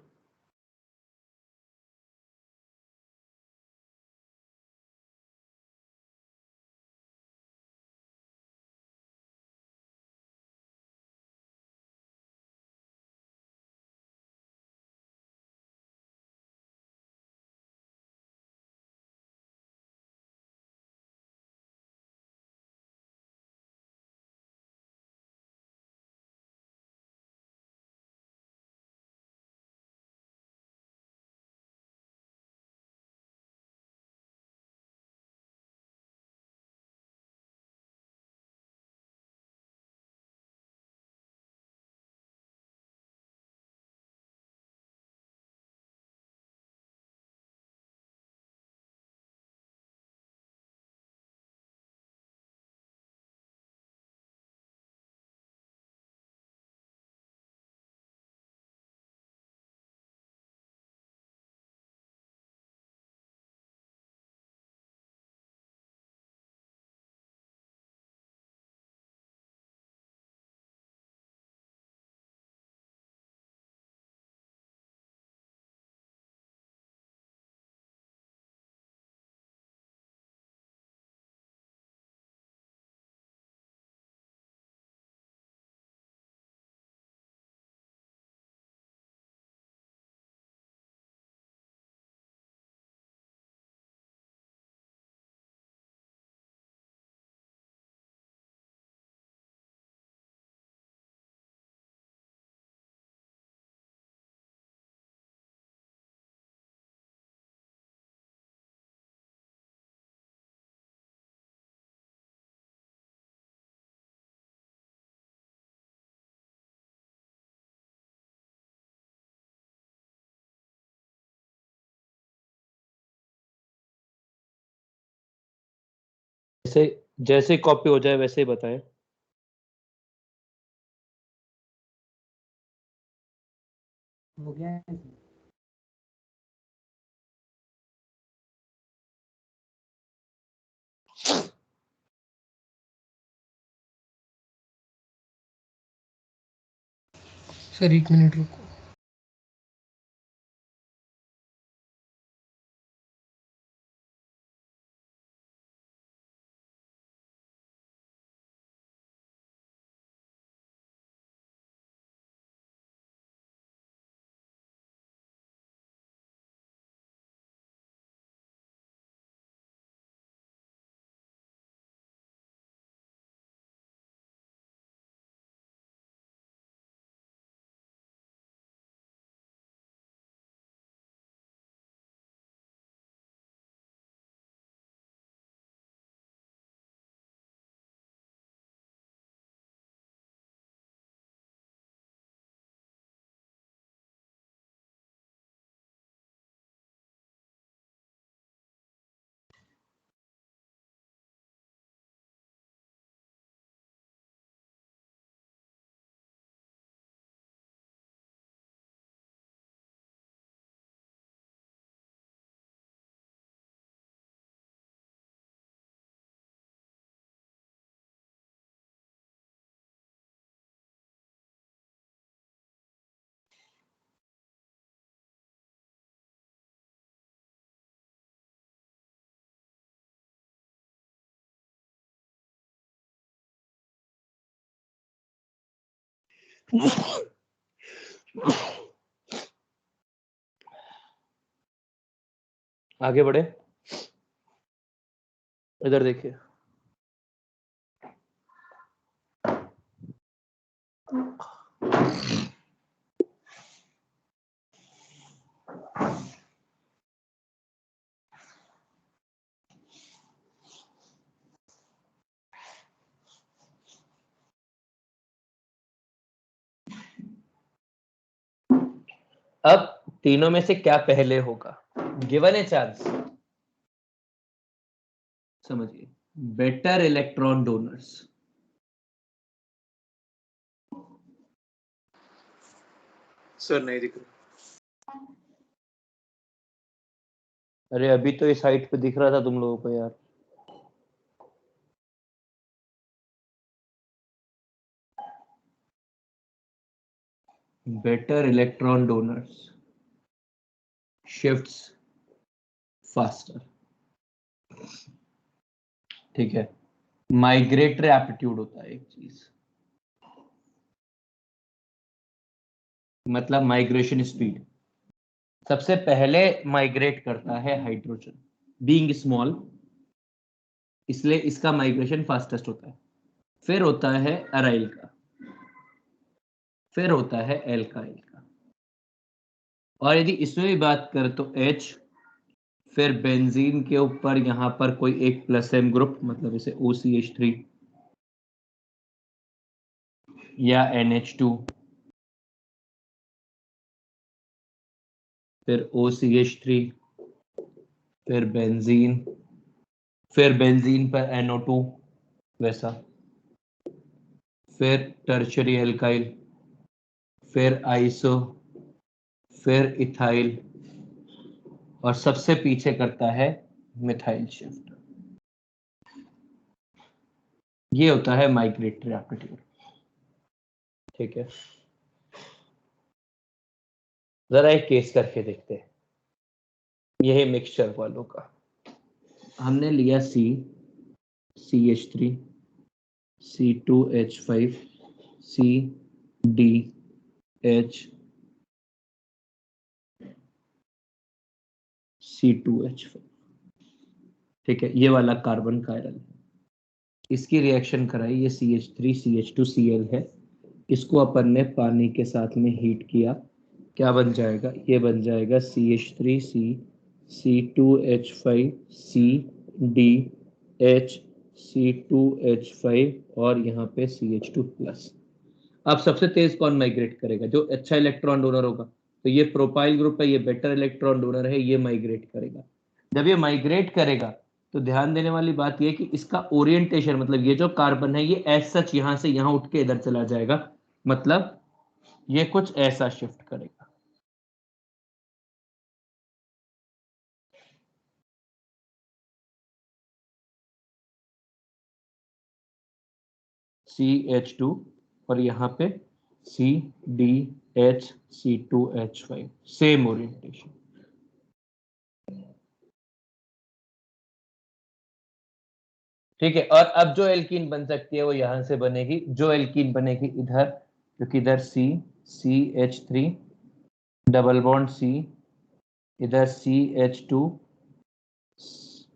जैसे जैसे कॉपी हो जाए वैसे ही बताएं। हो गया है इसमें। सर 1 मिनट रुको। आगे बढ़े, इधर देखिए। अब तीनों में से क्या पहले होगा, गिवन ए चांस, समझिए, बेटर इलेक्ट्रॉन डोनर्स, सर नहीं दिख रहा। अरे अभी तो इस साइट पे दिख रहा था तुम लोगों को यार। Better electron donors shifts faster, ठीक है। माइग्रेटरी एप्टीट्यूड होता है एक चीज, मतलब माइग्रेशन स्पीड। सबसे पहले माइग्रेट करता है हाइड्रोजन, बीइंग स्मॉल, इसलिए इसका माइग्रेशन फास्टेस्ट होता है। फिर होता है अराइल का, फिर होता है एल्काइल का, और यदि इसमें भी बात करें तो H, फिर बेंजीन के ऊपर यहां पर कोई एक प्लस एम ग्रुप, मतलब इसे OCH3 या NH2, फिर OCH3, फिर बेंजीन, फिर बेंजीन पर NO2 वैसा, फिर टर्शरी एल्काइल, फिर आइसो, फिर इथाइल, और सबसे पीछे करता है मिथाइल शिफ्ट। ये होता है माइग्रेटरी एप्टीट्यूड, ठीक है। जरा एक केस करके देखते हैं, यही मिक्सचर वालों का। हमने लिया CH3, C2H5, CDH, C2H5, ठीक है। ये वाला कार्बन कायरल है, इसकी रिएक्शन कराई, ये CH3 CH2Cl है, इसको अपन ने पानी के साथ में हीट किया, क्या बन जाएगा, ये बन जाएगा CH3C, C2H5, CDH, C2H5 और यहाँ पे CH2+। अब सबसे तेज कौन माइग्रेट करेगा, जो अच्छा इलेक्ट्रॉन डोनर होगा। तो ये प्रोपाइल ग्रुप है, ये बेटर इलेक्ट्रॉन डोनर है, ये माइग्रेट करेगा। जब ये माइग्रेट करेगा तो ध्यान देने वाली बात ये कि इसका ओरिएंटेशन, मतलब ये जो कार्बन है ये एज सच यहां से यहां उठ के इधर चला जाएगा, मतलब ये कुछ ऐसा शिफ्ट करेगा। CH2 और यहाँ पे CDH, C2H5, सेम ओरिएंटेशन। ठीक है, और अब जो एल्कीन बन सकती है वो यहां से बनेगी, जो एल्कीन बनेगी इधर, क्योंकि इधर CH3 डबल बॉन्ड C, इधर CH2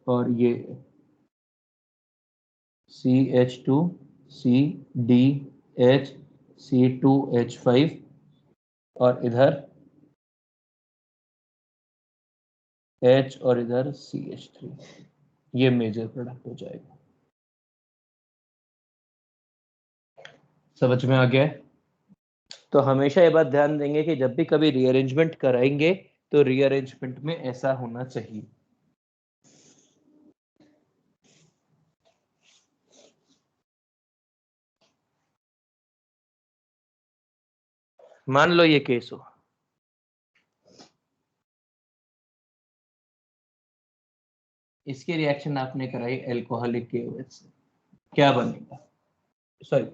और ये CH2 CDH C2H5 और इधर H और इधर CH3, ये मेजर प्रोडक्ट हो जाएगा। समझ में आ गया? तो हमेशा ये बात ध्यान देंगे कि जब भी कभी रीअरेंजमेंट कराएंगे तो रीअरेंजमेंट में ऐसा होना चाहिए। मान लो ये केस हो, इसकी रिएक्शन आपने कराई एल्कोहलिक KOH से, क्या बनेगा, सॉरी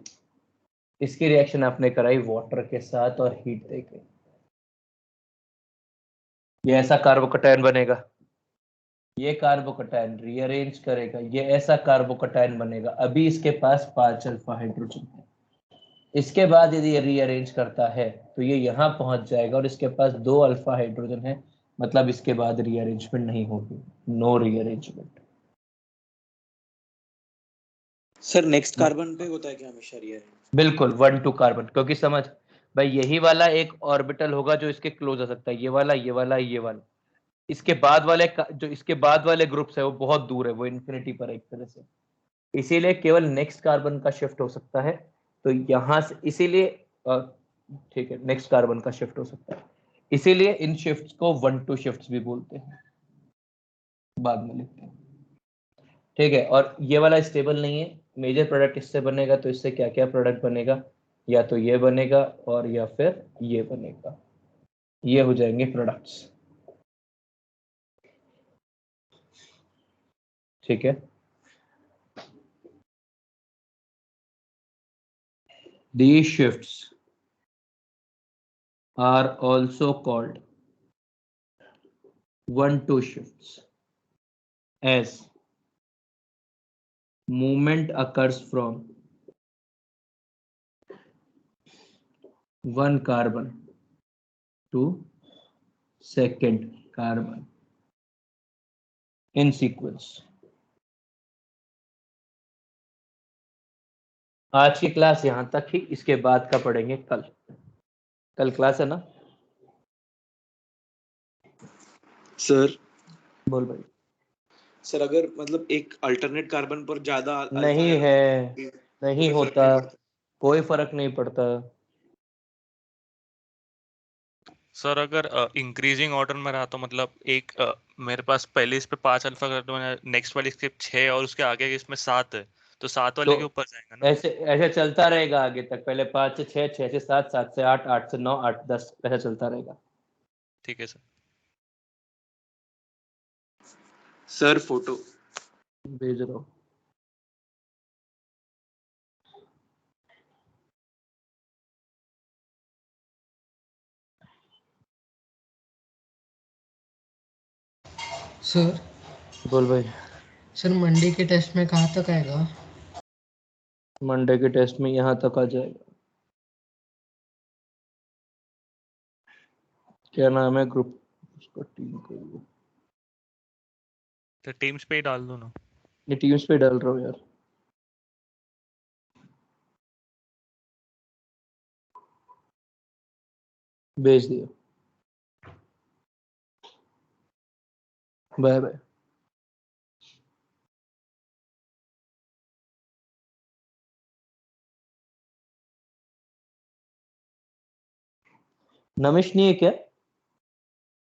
इसकी रिएक्शन आपने कराई वाटर के साथ और हीट देके, ये ऐसा कार्बोकैटायन बनेगा। ये कार्बोकैटायन रीअरेंज करेगा, ये ऐसा कार्बोकैटायन बनेगा। अभी इसके पास 5 अल्फा हाइड्रोजन है, इसके बाद यदि ये रीअरेंज करता है तो ये यहां पहुंच जाएगा और इसके पास 2 अल्फा हाइड्रोजन है, मतलब इसके बाद रीअरेंजमेंट नहीं होगी, no rearrangement. Sir next carbon पे होता है क्या हमेशा रीअरेंज? बिल्कुल 1 2 कार्बन, क्योंकि समझ भाई यही वाला एक ऑर्बिटल होगा जो इसके क्लोज आ सकता है, ये वाला ये वाला ये वाला। इसके बाद वाले जो इसके बाद वाले ग्रुप्स है वो बहुत दूर है, वो इन्फिनिटी पर है एक तरह से, इसीलिए केवल नेक्स्ट कार्बन का शिफ्ट हो सकता है। तो यहां से इसीलिए ठीक है नेक्स्ट कार्बन का शिफ्ट हो सकता है, इसीलिए इन शिफ्ट्स को 1-2 शिफ्ट्स भी बोलते हैं, बाद में लिखते हैं। ठीक है, और ये वाला स्टेबल नहीं है। मेजर प्रोडक्ट इससे बनेगा तो इससे क्या क्या प्रोडक्ट बनेगा, या तो ये बनेगा और या फिर ये बनेगा, ये हो जाएंगे प्रोडक्ट्स। ठीक है, these shifts are also called 1-2 shifts as movement occurs from one carbon to second carbon in sequence। आज की क्लास यहां तक ही, इसके बाद का पढ़ेंगे कल। कल क्लास है ना? सर बोल भाई। सर अगर मतलब एक अल्टरनेट कार्बन पर ज्यादा अल्फा नहीं या है, तो नहीं कोई फर्क होता, नहीं पड़ता। कोई फर्क नहीं पड़ता। सर अगर इंक्रीजिंग ऑर्डर में रहा तो मतलब एक मेरे पास पहले इस पे 5 अल्फा कर दो, नेक्स्ट वाली इसके 6 और उसके आगे इसमें 7 है, तो 7 वाले के तो ऊपर जाएगा ना? ऐसे ऐसे चलता रहेगा आगे तक, पहले 5 से 6, 6 से 7, 7 से 8, 8 से 9, 8 10, ऐसा चलता रहेगा। ठीक है सर। सर फोटो भेज रहा हूँ। सर बोल भाई। सर मंडे के टेस्ट में कहाँ तक आएगा? मंडे के टेस्ट में यहाँ तक आ जाएगा। क्या नाम है ग्रुप उसका, टीम का? तो टीम्स पे ही डाल दो ना। ये टीम्स पे डाल रहा हूँ यार। भेज दिया। Bye bye. नमिश नहीं है क्या?